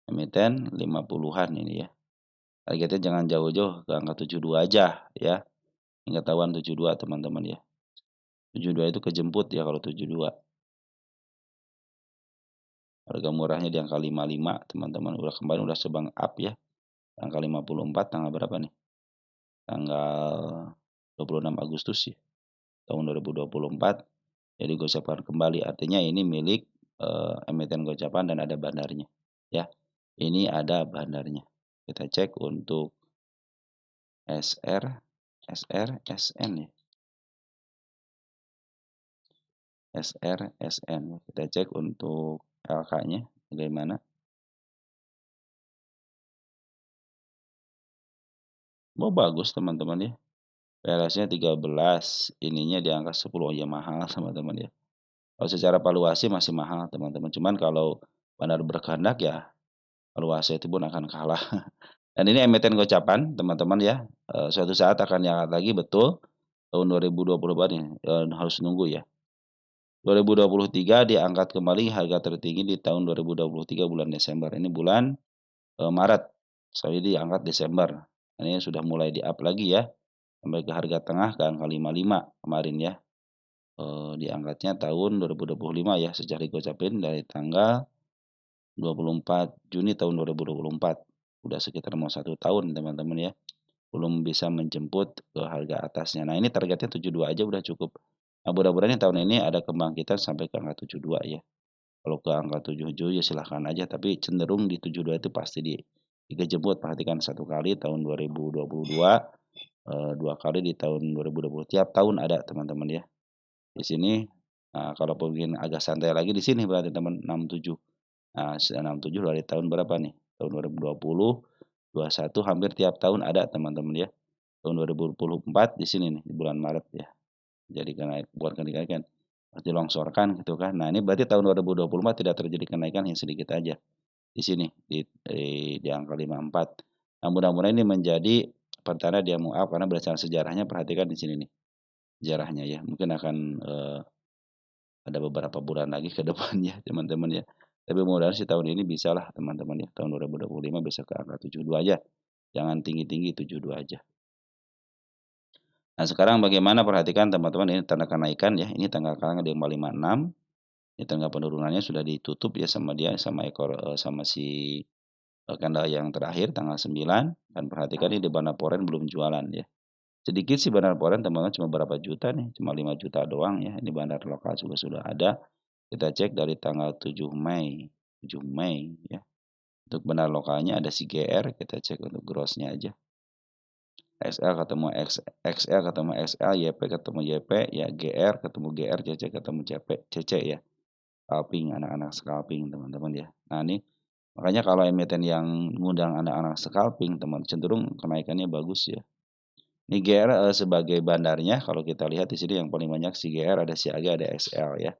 Speaker 1: Emiten 50-an ini ya. Targetnya jangan jauh-jauh ke angka 72 aja ya. Yang ketahuan 72 teman-teman ya. 72 itu kejemput ya kalau 72. Harga murahnya di angka 55 teman-teman. Udah kemarin udah sebang up ya. Angka 54 tanggal berapa nih? Tanggal 26 Agustus ya. Tahun 2024. Jadi gocapan kembali. Artinya ini milik emiten gocapan dan ada bandarnya. Ya. Ini ada bandarnya. Kita cek untuk SRSN ya. SRSN. Kita cek untuk LK-nya bagaimana. Oh bagus teman-teman ya. PLS-nya 13, ininya di angka 10. Oh ya mahal teman-teman ya. Kalau secara valuasi masih mahal teman-teman. Cuman kalau benar berkehendak ya valuasi itu pun akan kalah. Dan ini emiten gocapan teman-teman ya. Suatu saat akan diangkat lagi betul tahun 2024 ini harus nunggu ya. 2023 diangkat kembali harga tertinggi di tahun 2023 bulan Desember. Ini bulan Maret. Saya diangkat Desember. Ini sudah mulai di-up lagi ya. Sampai ke harga tengah ke angka 55 kemarin ya. Diangkatnya tahun 2025 ya, sejak digocapin dari tanggal 24 Juni tahun 2024. Udah sekitar mau 1 tahun teman-teman ya. Belum bisa menjemput ke harga atasnya. Nah ini targetnya 72 aja udah cukup. Nah mudah-mudahan tahun ini ada kebangkitan sampai ke angka 72 ya. Kalau ke angka 77 ya silahkan aja. Tapi cenderung di 72 itu pasti dikejemput. Perhatikan 1 kali tahun 2022. 2 kali di tahun 2020. Tiap tahun ada teman-teman ya. Di sini, kalau ingin agak santai lagi di sini berarti teman 67. Nah, 67 dari tahun berapa nih? Tahun 2020, 21 hampir tiap tahun ada teman-teman ya. Tahun 2024 di sini nih di bulan Maret ya. Jadi bukan kenaikan, dilongsorkan gitu kan. Nah, ini berarti tahun 2024 tidak terjadi kenaikan, yang sedikit aja di sini di angka 54. Nah, mudah-mudahan ini menjadi pertanda dia up karena berdasarkan sejarahnya, perhatikan di sini nih sejarahnya ya. Mungkin akan ada beberapa bulan lagi ke depannya teman-teman ya. Tapi mudah-mudahan sih tahun ini bisalah teman-teman ya. Tahun 2025 bisa ke angka 72 aja. Jangan tinggi-tinggi, 72 aja. Nah, sekarang bagaimana, perhatikan teman-teman, ini tanda kenaikan ya. Ini tanggal sekarang di 556. Ini tanggal penurunannya sudah ditutup ya sama dia, sama ekor sama si candle yang terakhir tanggal 9, dan perhatikan ini di Bandar Poren belum jualan ya. Sedikit sih Bandar Poren teman-teman, cuma berapa juta nih, cuma 5 juta doang ya. Ini bandar lokal juga sudah ada. Kita cek dari tanggal 7 Mei, 7 Mei ya. Untuk bandar lokalnya ada si GR, kita cek untuk grossnya aja. XL ketemu XL ketemu XL, YP ketemu YP, ya GR ketemu GR, CC ketemu CC ya. Scalping, anak-anak scalping teman-teman ya. Nah, ini makanya kalau emiten yang ngundang anak-anak scalping teman, cenderung kenaikannya bagus ya. Ini GR sebagai bandarnya, kalau kita lihat di sini yang paling banyak si GR, ada si AG, ada XL ya.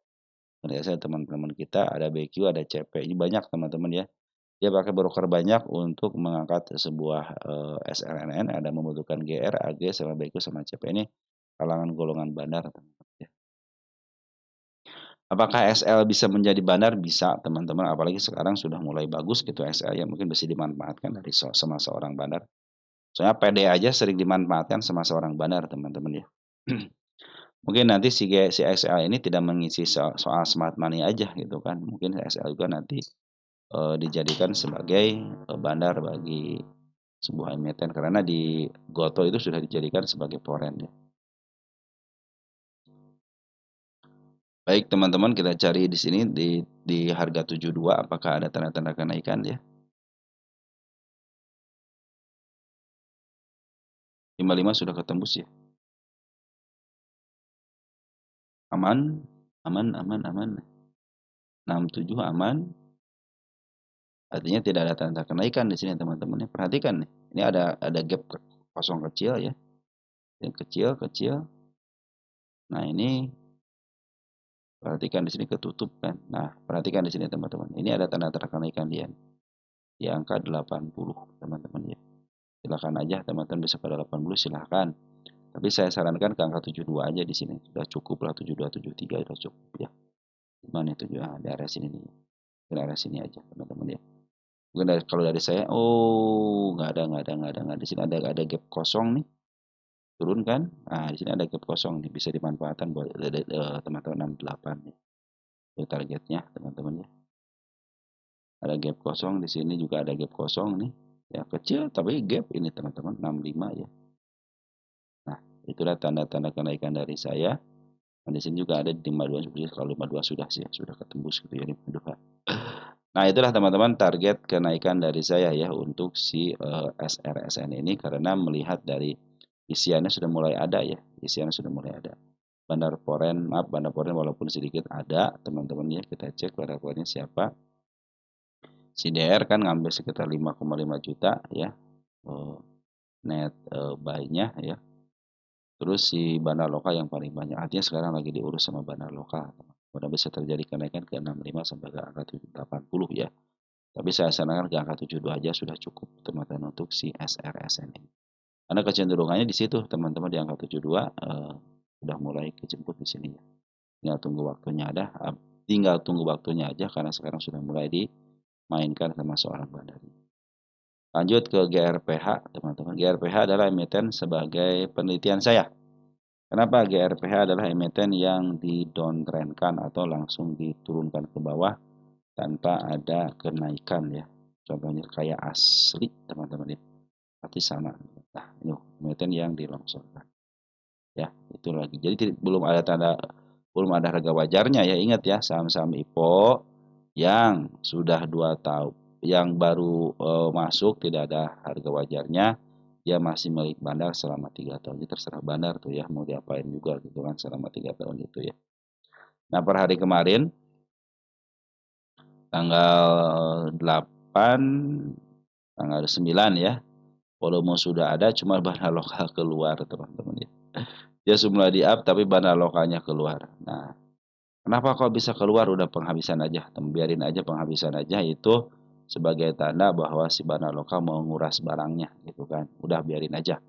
Speaker 1: Biasanya teman-teman kita ada BQ, ada CP. Ini banyak teman-teman ya. Dia pakai broker banyak untuk mengangkat sebuah SLNN, ada membutuhkan GR, AG, sama BQ, sama CP. Ini kalangan golongan bandar teman-teman ya. Apakah SL bisa menjadi bandar? Bisa teman-teman, apalagi sekarang sudah mulai bagus gitu SL ya, mungkin bisa dimanfaatkan dari semasa orang bandar. Soalnya PD aja sering dimanfaatkan sama seorang bandar teman-teman ya. Mungkin nanti si XL ini tidak mengisi soal smart money aja gitu kan. Mungkin XL juga nanti dijadikan sebagai bandar bagi sebuah emiten, karena di Goto itu sudah dijadikan sebagai foreign ya. Baik teman-teman, kita cari di sini di harga 72 apakah ada tanda-tanda kenaikan ya. 55 sudah ketembus ya. Aman, aman, aman, aman. 67 aman. Artinya tidak ada tanda kenaikan di sini teman-teman ya. Perhatikan nih. Ini ada gap kosong kecil ya. Yang kecil. Nah, ini perhatikan di sini ketutup kan. Nah, perhatikan di sini teman-teman. Ini ada tanda-tanda kenaikan dia di angka 80 teman-teman ya. Silakan aja teman-teman, bisa pada 80 silakan. Tapi saya sarankan ke angka 72 aja di sini. Sudah cukup lah, 72, 73 sudah cukup ya. Gimana itu juga di area sini nih. Di area sini aja teman-teman ya. Mungkin kalau dari saya, oh nggak ada. Di sini ada gap kosong nih. Turun kan? Nah, di sini ada gap kosong nih, bisa dimanfaatkan buat teman-teman 68 nih. Itu targetnya teman-teman ya. Ada gap kosong di sini, juga ada gap kosong nih. Ya kecil tapi gap ini teman-teman 65 ya. Nah, itulah tanda-tanda kenaikan dari saya. Dan di sini juga ada di 52, seperti kalau 52 sudah sih, sudah ketembus gitu ya 52. Nah, itulah teman-teman target kenaikan dari saya ya untuk si SRSN ini, karena melihat dari isiannya sudah mulai ada ya. Isiannya sudah mulai ada. Bandar Poren walaupun sedikit ada, teman-teman ya, kita cek bandar porennya siapa. Si DR kan ngambil sekitar 5,5 juta ya. Net buy-nya ya. Terus si bandar lokal yang paling banyak. Artinya sekarang lagi diurus sama bandar lokal. Mudah bisa terjadi kenaikan ke 65 sampai ke angka 80 ya. Tapi saya sarankan ke angka 72 aja sudah cukup teman-teman untuk si SRSN ini. Karena kecenderungannya di situ teman-teman, di angka 72 sudah mulai kejemput di sini ya. Tinggal tunggu waktunya aja karena sekarang sudah mulai dimainkan sama seorang bandar. Lanjut ke GRPH teman-teman. GRPH adalah emiten sebagai penelitian saya. Kenapa GRPH adalah emiten yang di-downtrendkan atau langsung diturunkan ke bawah tanpa ada kenaikan ya. Contohnya kayak asli teman-teman ya. Pasti sama. Nah, ini emiten yang dilongsorkan. Ya, itu lagi. Jadi belum ada harga wajarnya ya. Ingat ya, saham-saham IPO yang sudah 2 tahun, yang baru masuk tidak ada harga wajarnya, dia masih milik bandar selama 3 tahun. Jadi terserah bandar tuh ya, mau diapain juga gitu kan selama 3 tahun itu ya. Nah, per hari kemarin tanggal 8 tanggal 9 ya. Volume sudah ada cuma bandar lokal keluar teman-teman ya. Dia semula di-up tapi bandar lokalnya keluar. Nah, kenapa kok bisa keluar? Udah penghabisan aja, biarin aja penghabisan aja itu sebagai tanda bahwa si bandar lokal mau nguras barangnya gitu kan. Udah biarin aja.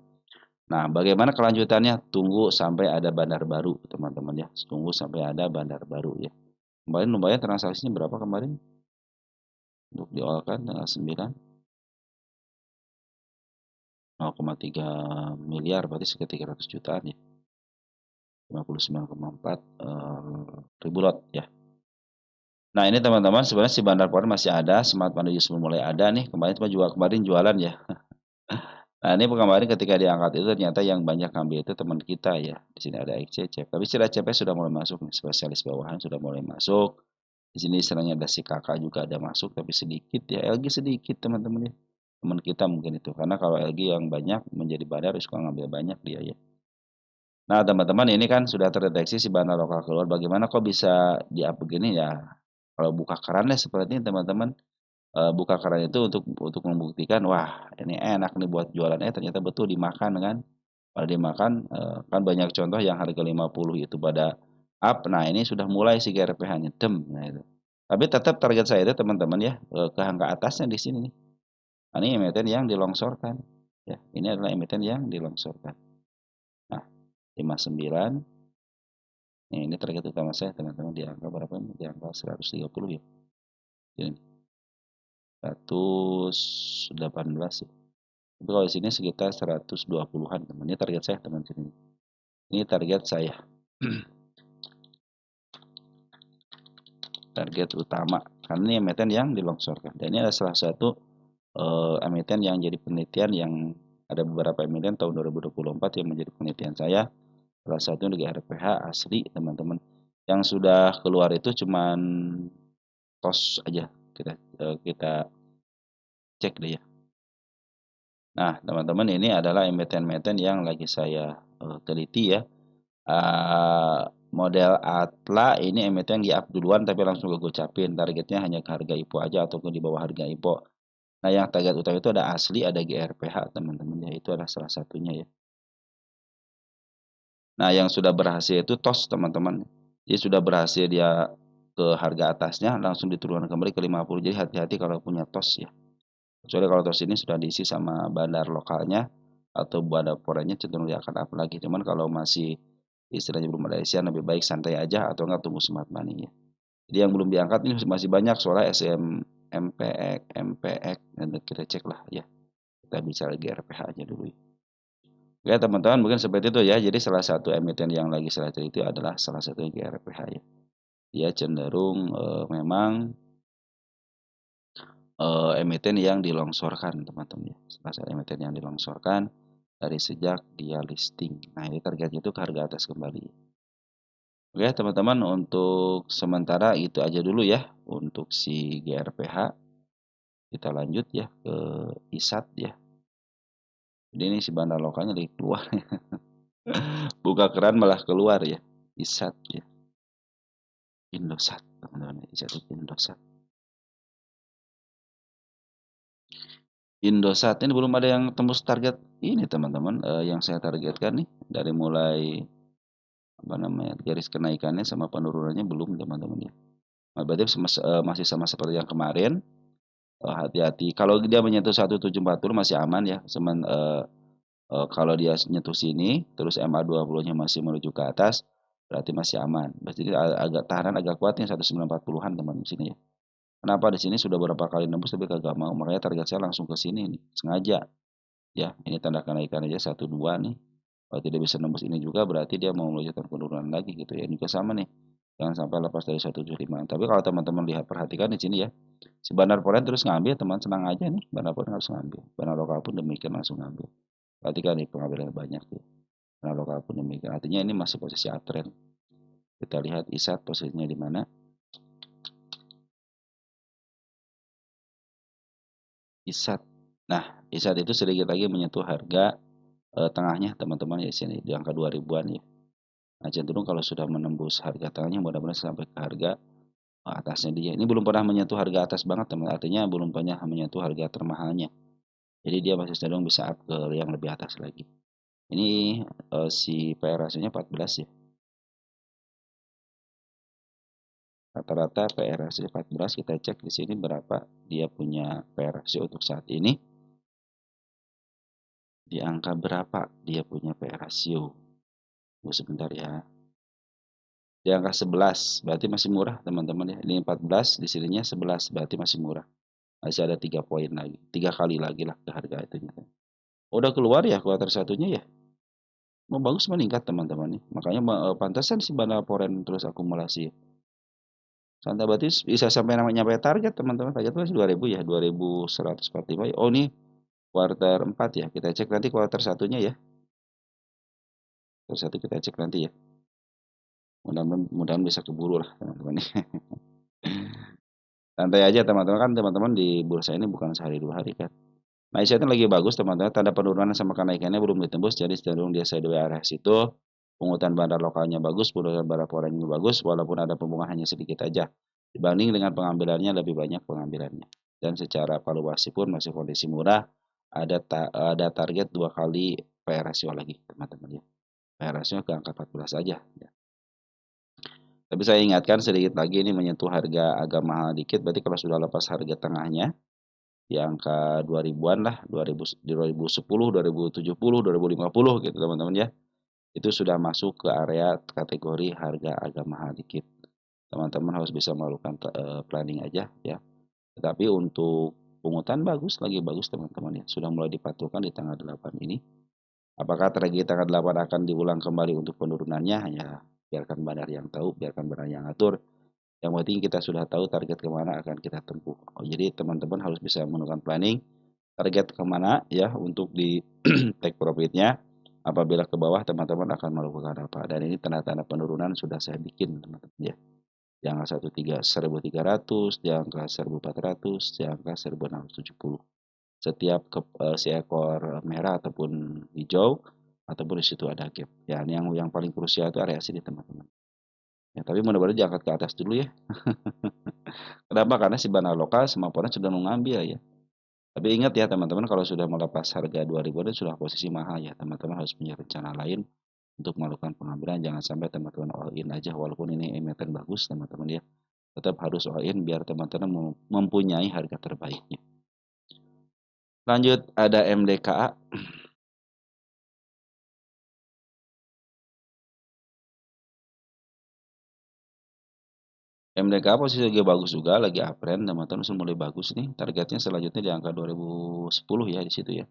Speaker 1: Nah, bagaimana kelanjutannya? Tunggu sampai ada bandar baru teman-teman ya. Tunggu sampai ada bandar baru ya. Kemarin lumayan transaksinya berapa kemarin? Untuk di all kan tanggal 9 0,3 miliar berarti sekitar 300 jutaan ya. 59,4 ribu lot ya. Nah ini teman-teman sebenarnya si bandar Poren masih ada, Smart Money sudah mulai ada nih. Kemarin cuma kemarin jualan ya. Nah ini kemarin ketika diangkat itu ternyata yang banyak ambil itu teman kita ya. Di sini ada XCC. Tapi istilah CP sudah mulai masuk nih, spesialis bawahan sudah mulai masuk. Di sini istilahnya ada si kakak juga ada masuk tapi sedikit ya. LG sedikit teman-teman ya. Teman kita mungkin itu. Karena kalau LG yang banyak menjadi bandar suka ngambil banyak dia ya. Nah, teman-teman ini kan sudah terdeteksi si bandar lokal keluar. Bagaimana kok bisa di-up begini ya? Kalau buka kerannya seperti ini teman-teman, buka keran itu untuk membuktikan, wah ini enak nih buat jualan, ternyata betul dimakan kan. Kalau dimakan, kan banyak contoh yang harga 50 itu pada up. Nah, ini sudah mulai si GRPH-nya dem, nah itu. Tapi tetap target saya itu teman-teman ya, ke angka atasnya di sini nih. Nah, ini emiten yang dilongsorkan. Ya, ini adalah emiten yang dilongsorkan. Nah, 59. Nah, ini target utama saya teman-teman di angka berapa ini? Di angka 130 ya. Ini 118 ya. Tapi kalau di sini sekitar 120-an teman. Ini target saya teman sini. Ini target saya. Target utama. Karena ini emiten yang dilongsorkan. Dan ini adalah salah satu emiten yang jadi penelitian yang ada beberapa emiten tahun 2024 yang menjadi penelitian saya. Salah satunya di RPH asli teman-teman. Yang sudah keluar itu cuman TOS aja. Kita cek deh ya. Nah, teman-teman ini adalah emiten-emiten yang lagi saya teliti ya. Model Atla ini emiten di up duluan tapi langsung gue gocapin. Targetnya hanya ke harga IPO aja ataupun di bawah harga IPO. Nah, yang target utama itu ada asli, ada GRPH teman-teman ya. Itu adalah salah satunya ya. Nah, yang sudah berhasil itu TOS teman-teman. Jadi sudah berhasil dia ke harga atasnya langsung diturunkan kembali ke 50. Jadi hati-hati kalau punya TOS ya. Kecuali kalau TOS ini sudah diisi sama bandar lokalnya atau bandar forennya cenderung dia akan up lagi. Cuman kalau masih istilahnya belum ada isian lebih baik santai aja atau enggak tunggu smart money ya. Jadi yang belum diangkat ini masih banyak soalnya SM, MPX, MPX dan kita cek lah ya. Kita bicara GRPH aja dulu. Ya teman-teman mungkin seperti itu ya. Jadi salah satu emiten yang lagi saya itu adalah salah satunya GRPH ya. Dia cenderung memang emiten yang dilongsorkan teman-teman ya. Salah satu emiten yang dilongsorkan dari sejak dia listing. Nah ini targetnya itu ke harga atas kembali. Oke teman-teman untuk sementara itu aja dulu ya untuk si GRPH. Kita lanjut ya ke ISAT ya. Jadi ini si bandar lokalnya lagi keluar. Buka keran malah keluar ya. ISAT ya. Indosat teman-teman. ISAT itu Indosat. Indosat ini belum ada yang tembus target ini teman-teman. Yang saya targetkan nih dari mulai apa namanya garis kenaikannya sama penurunannya belum teman-teman ya. Nah, berarti masih sama seperti yang kemarin. Hati-hati. Kalau dia menyentuh 1740 masih aman ya. Kalau dia nyentuh sini, terus MA20-nya masih menuju ke atas, berarti masih aman. Berarti agak tahanan agak kuat nih 1940-an teman di sini ya. Kenapa di sini sudah beberapa kali nembus tapi kagak mau. Makanya target saya langsung ke sini nih, sengaja. Ya, ini tanda kenaikan aja 12 nih. Kalau tidak bisa nembus ini juga berarti dia mau melanjutkan penurunan lagi gitu ya. Ini juga sama nih. Jangan sampai lepas dari 175. Tapi kalau teman-teman lihat perhatikan di sini ya. Si bandar foreign terus ngambil, teman senang aja nih. Bandar foreign harus ngambil. Bandar lokal pun demikian langsung ngambil. Perhatikan nih pengambilan banyak tuh. Bandar lokal pun demikian. Artinya ini masih posisi uptrend. Kita lihat ISAT posisinya di mana. ISAT. Nah, ISAT itu sedikit lagi menyentuh harga tengahnya teman-teman ya sini di angka 2000-an ya. Nah, cenderung kalau sudah menembus harga tengahnya mudah-mudahan sampai ke harga atasnya dia. Ini belum pernah menyentuh harga atas banget teman. Artinya belum pernah menyentuh harga termahalnya. Jadi dia masih cenderung bisa up ke yang lebih atas lagi. Ini si PR ratio-nya 14 ya. Rata-rata PR ratio 14, kita cek di sini berapa dia punya PR ratio untuk saat ini. Di angka berapa dia punya PR ratio? Tunggu sebentar ya. Di angka 11, berarti masih murah teman-teman ya. Ini 14, di sininya 11, berarti masih murah. Masih ada 3 poin lagi, 3 kali lagi lah ke harga itunya. Udah keluar ya kuartal satunya ya. Mau bagus meningkat teman-teman nih. Makanya pantasan si Bana Foreign terus akumulasi. Santai berarti bisa sampai namanya nyampe target teman-teman. Target masih 2000 ya, 2145. Oh ini kuartal 4 ya. Kita cek nanti kuartal satunya ya. Kuartal satu kita cek nanti ya. Mudah-mudahan bisa keburu lah teman-teman. Santai aja teman-teman, kan teman-teman di bursa ini bukan sehari dua hari kan. Nah, ICT lagi bagus teman-teman, tanda penurunan sama kenaikannya belum ditembus, jadi cenderung dia sideways area situ. Pungutan bandar lokalnya bagus, pungutan bandar foreign bagus, walaupun ada pembuangan hanya sedikit aja. Dibanding dengan pengambilannya lebih banyak pengambilannya. Dan secara valuasi pun masih kondisi murah, ada target 2 kali PR ratio lagi teman-teman ya. PR ratio ke angka 14 saja ya. Tapi saya ingatkan sedikit lagi ini menyentuh harga agak mahal dikit, berarti kalau sudah lepas harga tengahnya di angka 2000-an lah, 2000 di 2010, 2070, 2050 gitu teman-teman ya. Itu sudah masuk ke area kategori harga agak mahal dikit. Teman-teman harus bisa melakukan planning aja ya. Tetapi untuk pungutan bagus, lagi bagus teman-teman ya. Sudah mulai dipantulkan di tanggal 8 ini. Apakah strategi tanggal 8 akan diulang kembali untuk penurunannya? Ya, biarkan bandar yang tahu, biarkan bandar yang atur. Yang penting kita sudah tahu target kemana akan kita tempuh. Oh, jadi teman-teman harus bisa melakukan planning target kemana ya untuk di take profitnya. Apabila ke bawah teman-teman akan melakukan apa. Dan ini tanda-tanda penurunan sudah saya bikin teman-teman ya. Di angka 1300, di angka 1400, di angka 1670. Setiap seekor merah ataupun hijau ataupun di situ ada gap. Ya, yang paling krusial itu area sini teman-teman. Ya, tapi mudah-mudahan diangkat ke atas dulu ya. Kenapa? Karena si bandar lokal semampunya sudah mengambil ya. Tapi ingat ya teman-teman, kalau sudah melepas harga 2000 itu sudah posisi mahal ya. Teman-teman harus punya rencana lain untuk melakukan pengambilan. Jangan sampai teman-teman all in aja walaupun ini emiten bagus teman-teman ya. Tetap harus all in biar teman-teman mempunyai harga terbaiknya. Lanjut ada MDKA. MDKA posisi lagi bagus juga, lagi uptrend teman-teman, sudah mulai bagus nih. Targetnya selanjutnya di angka 2010 ya di situ ya.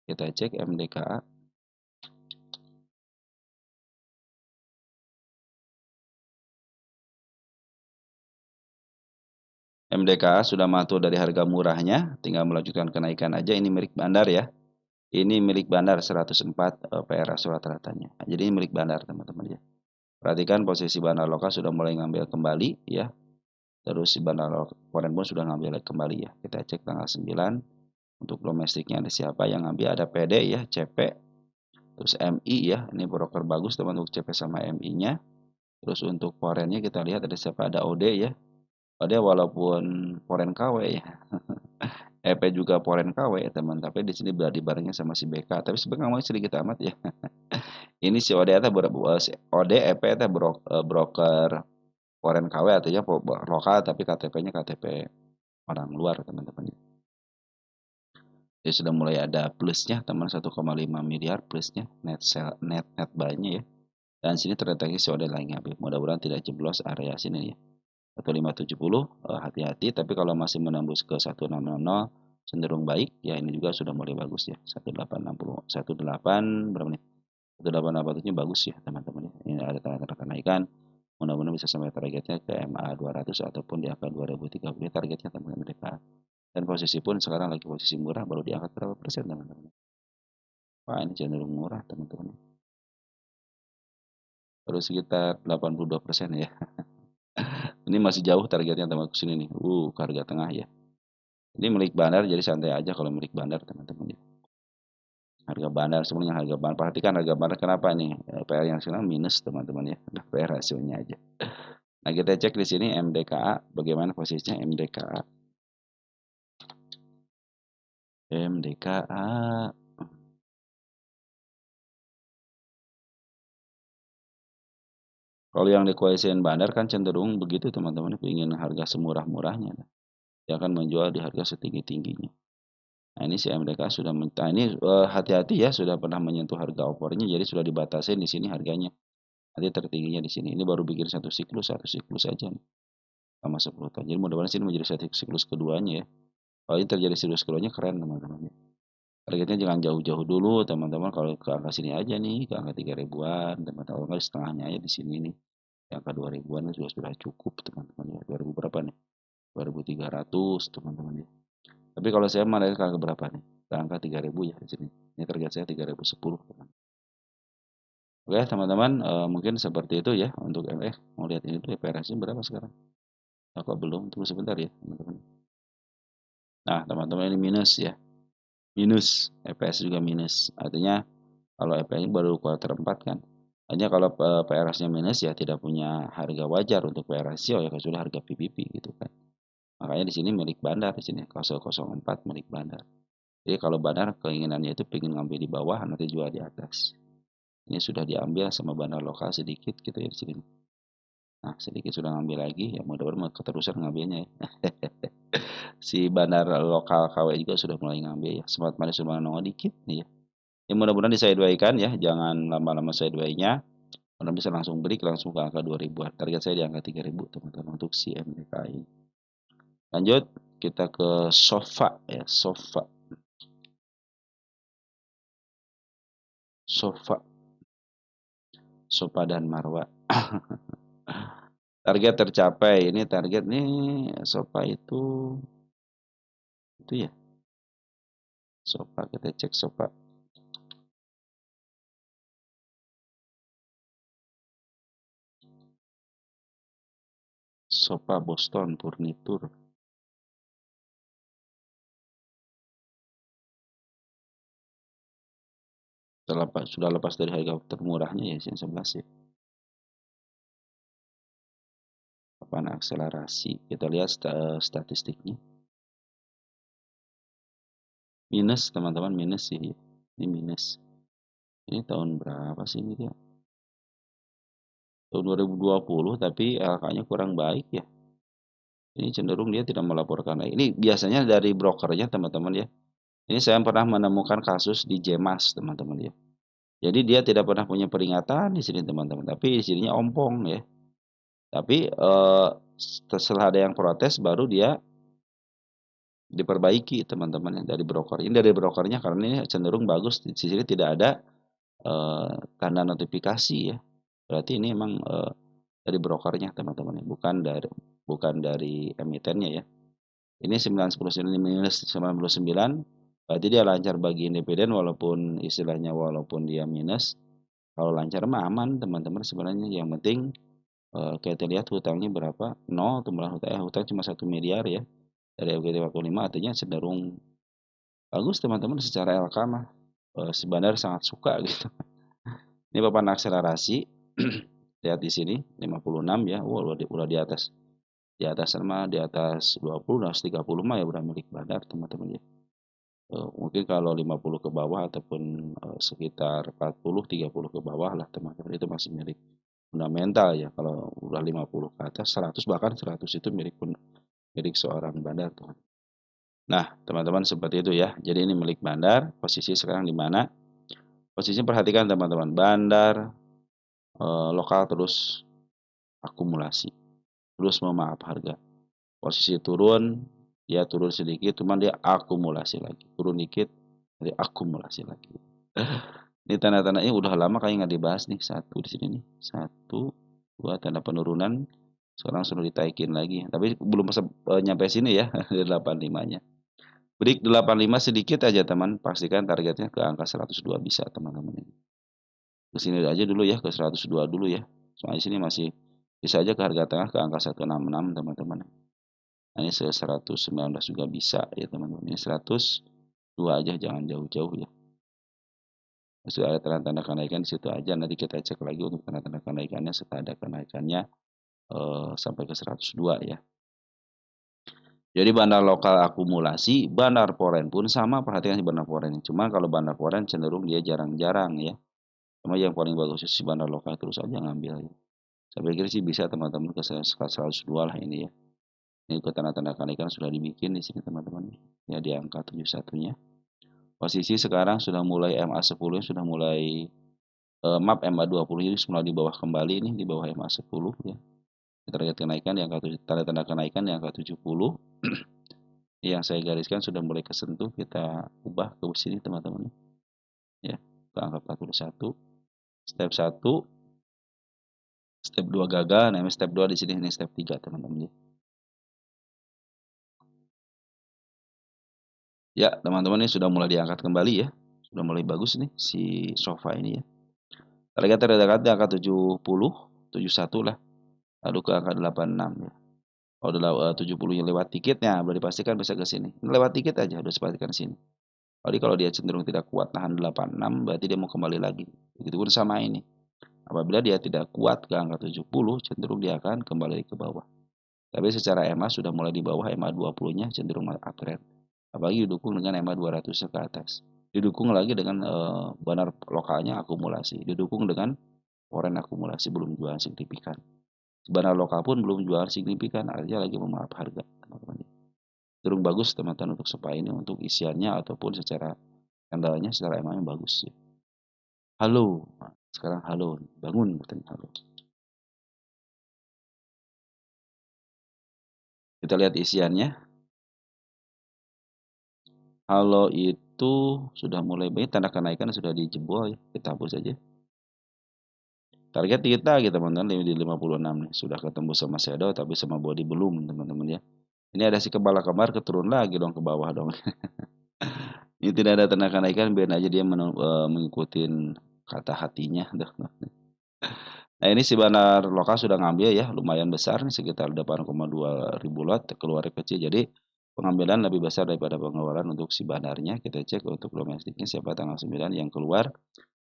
Speaker 1: Kita cek MDKA. MDKA sudah mantul dari harga murahnya, tinggal melanjutkan kenaikan aja. Ini milik bandar ya. Ini milik bandar 104 PR ratio rata-ratanya. Nah, jadi ini milik bandar teman-teman ya. Perhatikan posisi bandar lokal sudah mulai ngambil kembali ya. Terus si bandar foreign pun sudah ngambil kembali ya. Kita cek tanggal 9. Untuk domestiknya ada siapa yang ngambil, ada PD ya, CP. Terus MI ya, ini broker bagus teman untuk CP sama MI-nya. Terus untuk foreign-nya kita lihat ada siapa, ada OD ya. OD walaupun foreign KW ya. EP juga foreign KW ya teman, tapi di sini berarti barengnya sama si BK. Tapi sebenarnya mau sedikit amat ya. Ini si OD eta si OD EP eta broker foreign KW artinya lokal tapi KTP-nya KTP orang luar teman-teman. Jadi sudah mulai ada plusnya teman 1,5 miliar plusnya net sell, net buy-nya ya. Dan sini terdeteksi si OD lagi ngambil. Mudah-mudahan tidak jeblos area sini ya. 1570 hati-hati, tapi kalau masih menembus ke 1600 cenderung baik ya, ini juga sudah mulai bagus ya. 1860 18 berapa nih? 1887 bagus ya teman-teman ya. Ini ada tanda-tanda kenaikan. Mudah-mudahan bisa sampai targetnya ke MA 200 ataupun di angka 2030 targetnya teman-teman mereka. Dan posisi pun sekarang lagi posisi murah, baru diangkat berapa persen teman-teman. Wah ini cenderung murah teman-teman. Baru sekitar 82% ya. Ini masih jauh targetnya teman ke sini nih. Ke harga tengah ya. Ini milik bandar jadi santai aja kalau milik bandar teman-teman ya. Harga bandar sebenarnya harga bandar. Perhatikan harga bandar kenapa nih? PR yang sekarang minus teman-teman ya. PR hasilnya aja. Nah, kita cek di sini MDKA bagaimana posisinya MDKA. MDKA. Kalau yang dikuasain bandar kan cenderung begitu teman-teman, ingin harga semurah-murahnya. Dia akan menjual di harga setinggi-tingginya. Nah ini si MDK sudah ini hati-hati ya, sudah pernah menyentuh harga opornya, jadi sudah dibatasin di sini harganya. Nanti tertingginya di sini. Ini baru bikin satu siklus aja nih, sama 10 tahun. Jadi mudah-mudahan sini menjadi satu siklus keduanya ya. Kalau ini terjadi siklus keduanya keren teman-teman. Targetnya jangan jauh-jauh dulu teman-teman. Kalau ke angka sini aja nih, ke angka 3 ribuan, teman-teman. Kalau setengahnya aja di sini nih. Di angka 2 ribuan juga sudah cukup teman-teman ya. 2000 berapa nih? 2300 teman-teman ya. Tapi kalau saya malah ke angka berapa nih? Ke angka 3000 ya di sini. Ini target saya 3010 teman. Oke teman-teman, mungkin seperti itu ya untuk mau lihat ini tuh PRS-nya berapa sekarang? Kok belum? Tunggu sebentar ya teman-teman. Nah teman-teman ini minus ya. Minus, EPS juga minus. Artinya kalau EPS baru kuartal 4 kan. Hanya kalau PRS-nya minus ya tidak punya harga wajar untuk PR ratio ya kecuali harga PPP gitu kan. Makanya di sini milik bandar di sini 004 milik bandar. Jadi kalau bandar keinginannya itu pengen ngambil di bawah nanti jual di atas. Ini sudah diambil sama bandar lokal sedikit gitu ya di sini. Nah, sedikit sudah ngambil lagi ya mudah-mudahan keterusan ngambilnya ya. Si bandar lokal KW juga sudah mulai ngambil ya. Smart Money sudah nongol dikit nih ya. Ya mudah-mudahan disidewaykan ya, jangan lama-lama sideway-nya. Anda bisa langsung break langsung ke angka 2000-an. Target saya di angka 3000 teman-teman untuk si MDKI. Lanjut kita ke sofa ya, sofa. Sofa. Sofa dan Marwa. Target tercapai. Ini target nih sofa itu ya. Sofa kita cek sofa. Sofa Boston Furniture. Sudah lepas dari harga termurahnya ya, yang 11 ya. Kapan akselerasi? Kita lihat statistiknya. Minus teman-teman, minus sih. Ini minus. Ini tahun berapa sih ini dia? Tahun 2020 tapi LK-nya kurang baik ya. Ini cenderung dia tidak melaporkan. Ini biasanya dari brokernya teman-teman ya. Ini saya pernah menemukan kasus di Jemas teman-teman ya. Jadi dia tidak pernah punya peringatan di sini teman-teman, tapi di sininya ompong ya. Tapi setelah ada yang protes baru dia diperbaiki teman-teman ya dari broker. Ini dari brokernya karena ini cenderung bagus di sini tidak ada tanda notifikasi ya. Berarti ini memang dari brokernya teman-teman ya, bukan dari emitennya ya. Ini 99 minus 99, berarti dia lancar bagi independen walaupun istilahnya walaupun dia minus. Kalau lancar mah aman teman-teman sebenarnya. Yang penting kita lihat hutangnya berapa. 0 tumbuhan hutang cuma 1 miliar ya. Dari LQT 45 artinya cenderung bagus teman-teman secara LK mah. Si bandar sangat suka gitu. Ini papan akselerasi. Lihat di sini 56 ya. Wah, udah di atas. Di atas sama di atas 20, nah 30 mah ya udah milik bandar teman-teman ya. Mungkin kalau 50 ke bawah ataupun sekitar 40 30 ke bawah lah teman-teman itu masih milik fundamental ya. Kalau udah 50 ke atas 100 bahkan 100 itu milik seorang bandar tuh. Nah, teman-teman seperti itu ya. Jadi ini milik bandar, posisi sekarang di mana? Posisinya perhatikan teman-teman, bandar lokal terus akumulasi, terus memaaf harga. Posisi turun, dia turun sedikit, cuman dia akumulasi lagi. Turun dikit, dia akumulasi lagi. Ini tanda-tandanya udah lama kayak nggak dibahas nih. Satu di sini nih. Satu, dua tanda penurunan. Sekarang sudah ditaikin lagi. Tapi belum nyampe sini ya, 85-nya. Break 85 sedikit aja teman. Pastikan targetnya ke angka 102 bisa teman-teman. Ke sini aja dulu ya, ke 102 dulu ya. Soalnya di sini masih bisa aja ke harga tengah ke angka 166 teman-teman. Nah, ini 119 juga bisa ya teman-teman. Ini 102 aja, jangan jauh-jauh ya. Sudah ada tanda-tanda kenaikan di situ aja. Nanti kita cek lagi untuk tanda-tanda kenaikannya setelah ada kenaikannya sampai ke 102 ya. Jadi bandar lokal akumulasi, bandar foreign pun sama, perhatikan si bandar foreign. Cuma kalau bandar foreign cenderung dia jarang-jarang ya. Cuma yang paling bagus si bandar lokal terus aja ngambil ya. Saya pikir sih bisa teman-teman ke 102 lah ini ya. Ini ke tanda-tanda kenaikan sudah dibikin di sini teman-teman. Ya di angka 71-nya. Posisi sekarang sudah mulai MA10 sudah mulai maaf MA20 ini mulai di bawah kembali ini di bawah MA10 ya. Target kenaikan yang tanda-tanda kenaikan yang ke 70 yang saya gariskan sudah mulai kesentuh, kita ubah ke sini teman-teman ya, ke angka 41. Step 1, step 2 gagal, nah step 2 di sini, ini step 3 teman-teman ya. Ya, teman-teman ini sudah mulai diangkat kembali ya. Sudah mulai bagus nih si sofa ini ya. Target terdekat di angka 70, 71 lah. Lalu ke angka 86 ya. Kalau udah 70-nya lewat tiketnya, boleh dipastikan bisa ke sini. Lewat tiket aja udah dipastikan sini. Jadi kalau dia cenderung tidak kuat tahan 86, berarti dia mau kembali lagi. Begitupun sama ini. Apabila dia tidak kuat ke angka 70, cenderung dia akan kembali ke bawah. Tapi secara EMA sudah mulai di bawah, EMA 20-nya cenderung uptrend. Apalagi didukung dengan EMA 200 ke atas. Didukung lagi dengan bandar lokalnya akumulasi. Didukung dengan foreign akumulasi belum jual signifikan. Bandar lokal pun belum jual signifikan, artinya lagi memaaf harga, teman-teman. Cenderung bagus teman-teman untuk SPA ini untuk isiannya ataupun secara kendalanya secara EMA-nya bagus. Halo, sekarang halo, bangun katanya halo. Kita lihat isiannya. Halo itu sudah mulai banyak, tanda kenaikan sudah dijebol ya. Kita hapus saja. Target kita gitu teman-teman di 56 nih. Sudah ketemu sama shadow tapi sama body belum teman-teman ya. Ini ada si kepala kembar keturun lagi dong ke bawah dong. Ini tidak ada tanda kenaikan, biar aja dia mengikuti kata hatinya. Nah ini si bandar lokal sudah ngambil ya, lumayan besar nih sekitar 8,2 ribu lot, keluar kecil. Jadi pengambilan lebih besar daripada pengeluaran untuk si bandarnya. Kita cek untuk domestiknya siapa tanggal 9 yang keluar.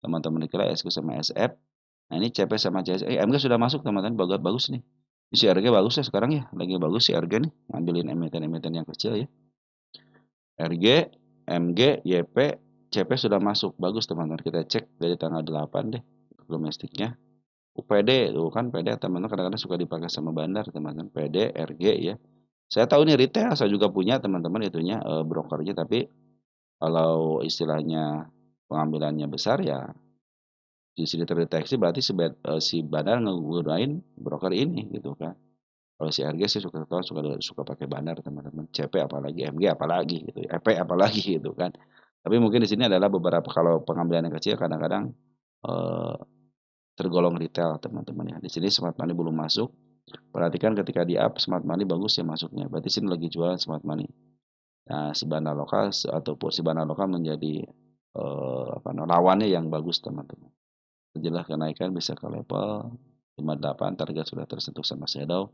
Speaker 1: Teman-teman dikira SQ sama SF. Nah ini CP sama CS. MG sudah masuk teman-teman, bagus bagus nih. Ini si RG bagus ya sekarang ya, lagi bagus si RG nih, ngambilin emiten-emiten yang kecil ya. RG, MG, YP, CP sudah masuk, bagus teman-teman. Kita cek dari tanggal 8 deh domestiknya. PD tuh kan PD teman-teman kadang-kadang suka dipakai sama bandar teman-teman, PD, RG ya. Saya tahu nih retail, saya juga punya teman-teman itunya brokernya, tapi kalau istilahnya pengambilannya besar ya di sini terdeteksi berarti si bandar ngegunain broker ini gitu kan. Kalau si RG sih suka tahu suka pakai bandar teman-teman. CP apalagi, MG apalagi gitu, EP apalagi gitu kan. Tapi mungkin di sini adalah beberapa kalau pengambilan yang kecil kadang-kadang eh, tergolong retail teman-teman ya. Di sini smart money belum masuk. Perhatikan ketika di up smart money bagus ya masuknya. Berarti sini lagi jual smart money. Nah, si bandar lokal ataupun si bandar lokal menjadi lawannya yang bagus teman-teman. Jelas kenaikan bisa ke level 58, target sudah tersentuh sama shadow.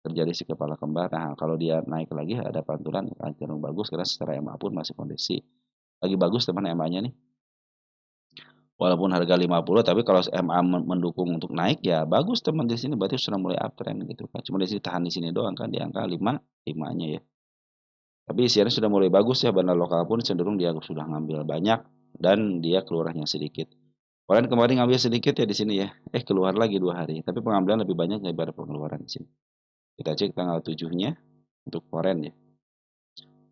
Speaker 1: Terjadi si kepala kembar. Nah, kalau dia naik lagi ada pantulan cenderung bagus karena secara EMA pun masih kondisi lagi bagus teman EMA-nya nih. Walaupun harga 50, tapi kalau MA mendukung untuk naik ya bagus teman di sini, berarti sudah mulai uptrend gitu kan. Cuma di sini tahan di sini doang kan di angka 5-nya ya. Tapi isiannya sudah mulai bagus ya, bandar lokal pun cenderung dia sudah ngambil banyak dan dia keluarnya sedikit. Kemarin ngambil sedikit ya di sini ya. Keluar lagi 2 hari, tapi pengambilan lebih banyak daripada pengeluaran di sini. Kita cek tanggal 7-nya untuk foreign ya.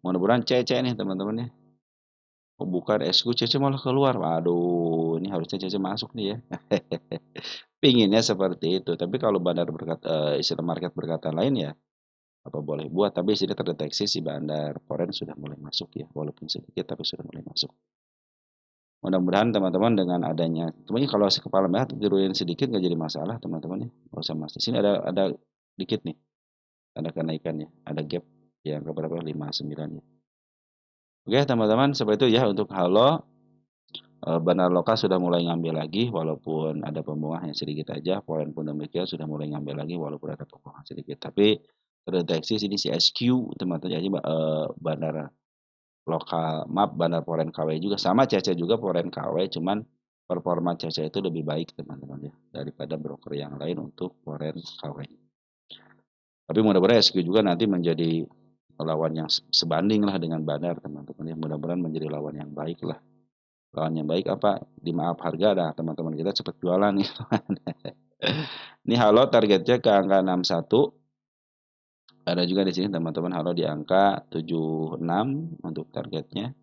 Speaker 1: Mudah-mudahan CC nih teman-teman ya. Oh, bukan SQ CC malah keluar. Waduh, ini harusnya CC masuk nih ya. Pinginnya seperti itu. Tapi kalau bandar istilah market berkata lain ya apa boleh buat. Tapi sini terdeteksi si bandar foreign sudah mulai masuk ya. Walaupun sedikit tapi sudah mulai masuk. Mudah-mudahan teman-teman dengan adanya, sebenarnya kalau si kepala merah turunin sedikit nggak jadi masalah teman-teman ya. Nggak usah mas. Di sini ada dikit nih. Ada kenaikannya. Ada gap yang keberapa 59 ya. Oke teman-teman, seperti itu ya untuk halo. Bandar lokal sudah mulai ngambil lagi walaupun ada pembuangan yang sedikit aja, foreign pun demikian sudah mulai ngambil lagi walaupun ada pembuangan sedikit. Tapi terdeteksi sini si SQ teman-teman jadi bandar lokal, maaf bandar foreign KW juga sama CC juga foreign KW, cuman performa CC itu lebih baik teman-teman ya daripada broker yang lain untuk foreign KW. Tapi mudah-mudahan SQ juga nanti menjadi lawan yang sebanding lah dengan Bandar teman-teman ya, mudah-mudahan menjadi lawan yang baik lah. Lawan yang baik apa? Di maaf harga dah teman-teman kita cepat jualan gitu kan. Ini halo targetnya ke angka 61. Ada juga di sini teman-teman halo di angka 76 untuk targetnya.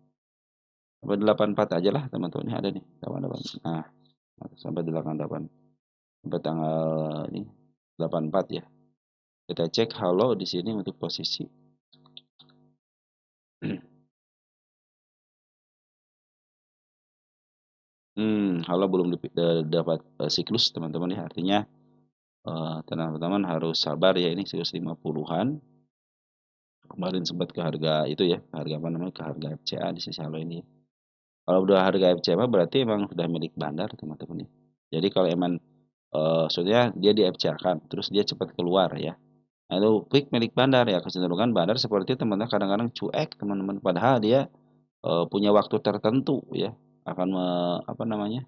Speaker 1: Sampai 84 aja lah teman-teman, ini ada nih 88. Nah, sampai 88 sampai tanggal ini 84 ya. Kita cek halo di sini untuk posisi. Halo belum dapat siklus teman-teman ya. Artinya teman-teman harus sabar ya, ini siklus 50-an. Kemarin sempat ke harga itu ya, harga apa namanya? Ke harga FCA di sisi halo ini. Kalau udah harga FCA berarti emang sudah milik Bandar teman-teman ya. Jadi kalau emang maksudnya dia di FCA kan, terus dia cepat keluar ya. Nah, itu quick milik Bandar ya, kecenderungan Bandar seperti teman-teman kadang-kadang cuek teman-teman, padahal dia punya waktu tertentu ya, akan apa namanya,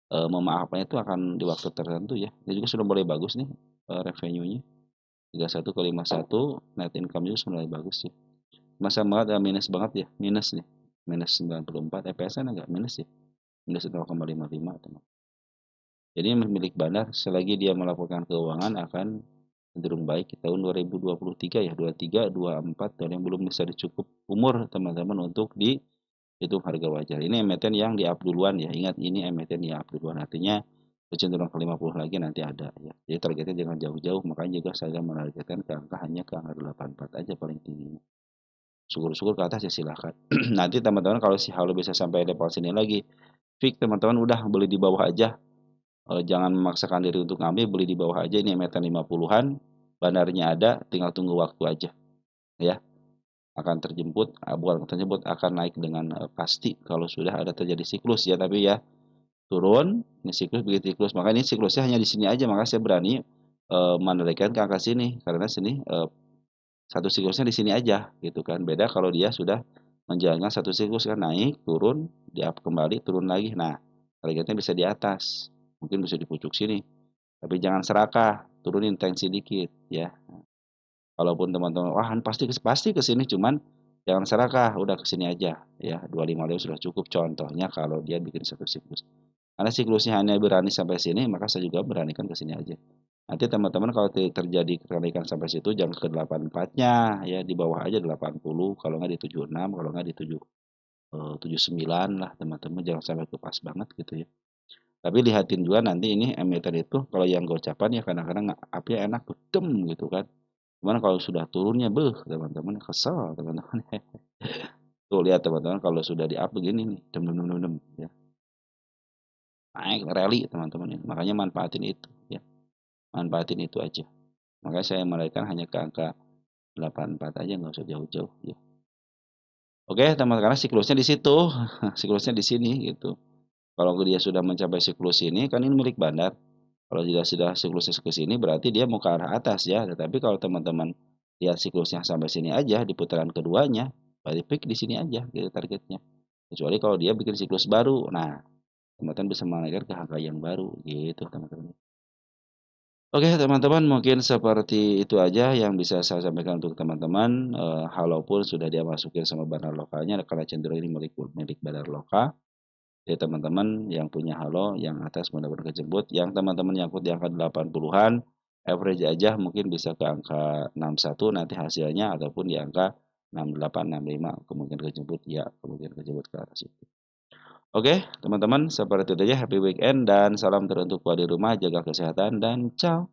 Speaker 1: memaafkan itu akan di waktu tertentu ya. Dia juga sudah mulai bagus nih revenue-nya 31 ke 51, net income juga sudah mulai bagus ya. Masa banget minus banget ya, minus nih. Minus 94, EPS-nya agak minus ya. Minus 0,55 teman. Jadi milik Bandar selagi dia melaporkan keuangan akan cenderung baik di tahun 2023 ya, 23, 24 dan yang belum bisa dicukup umur teman-teman untuk dihitung harga wajar. Ini emiten yang di up duluan ya. Ingat ini emiten yang up duluan, artinya cenderung ke 50 lagi nanti ada ya. Jadi targetnya jangan jauh-jauh, makanya juga saya menargetkan ke angka hanya ke angka 84 aja paling tinggi. Syukur-syukur ke atas ya silahkan. Nanti teman-teman kalau si halo bisa sampai level sini lagi, fix teman-teman udah beli di bawah aja. Jangan memaksakan diri untuk ngambil, beli di bawah aja, ini emiten 50-an, bandarnya ada, tinggal tunggu waktu aja ya. Akan terjemput, bukan terjemput, akan naik dengan pasti kalau sudah ada terjadi siklus ya. Tapi ya turun, ini siklus begitu siklus, maka ini siklusnya hanya di sini aja, maka saya berani menarikkan ke angka sini karena sini satu siklusnya di sini aja gitu kan. Beda kalau dia sudah menjalankan satu siklus kan, naik, turun, di up kembali, turun lagi. Nah, targetnya bisa di atas. Mungkin bisa di pucuk sini. Tapi jangan serakah, turunin tensi dikit ya. Kalaupun teman-teman, wah pasti pasti ke sini, cuman jangan serakah, udah ke sini aja ya. 255 sudah cukup contohnya kalau dia bikin satu siklus. Karena siklusnya hanya berani sampai sini, maka saya juga beranikan ke sini aja. Nanti teman-teman kalau terjadi kenaikan sampai situ jangan ke 84-nya ya, di bawah aja 80, kalau nggak di 76, kalau nggak di 79 lah teman-teman, jangan sampai ke pas banget gitu ya. Tapi lihatin juga nanti ini emiten itu kalau yang gocapan ya kadang-kadang upnya enak tuh dem gitu kan. Cuman kalau sudah turunnya teman-teman kesel teman-teman. Tuh lihat teman-teman kalau sudah di up begini nih, dem dem dem dem ya. Naik rally teman-teman ya. Makanya manfaatin itu ya. Manfaatin itu aja. Makanya saya menaikkan hanya ke angka 84 aja, nggak usah jauh-jauh ya. Oke, teman-teman, karena siklusnya di situ, siklusnya di sini gitu. Kalau dia sudah mencapai siklus ini, kan ini milik Bandar. Kalau dia sudah siklusnya ke sini, berarti dia mau ke arah atas ya. Tetapi kalau teman-teman lihat siklusnya sampai sini aja di putaran keduanya, berarti pick di sini aja gitu targetnya. Kecuali kalau dia bikin siklus baru, nah teman-teman bisa menaikkan ke harga yang baru gitu teman-teman. Oke teman-teman, mungkin seperti itu aja yang bisa saya sampaikan untuk teman-teman. Walaupun sudah dia masukin sama Bandar lokalnya, karena cenderung ini milik Bandar lokal. Jadi teman-teman yang punya halo, yang atas mudah-mudahan kejemput. Yang teman-teman yang di angka 80-an, average aja mungkin bisa ke angka 61 nanti hasilnya, ataupun di angka 68, 65 kemungkinan kejemput ya, kemungkinan kejemput ke arah situ. Oke, teman-teman, seperti itu aja. Happy weekend dan salam teruntuk di rumah, jaga kesehatan dan ciao.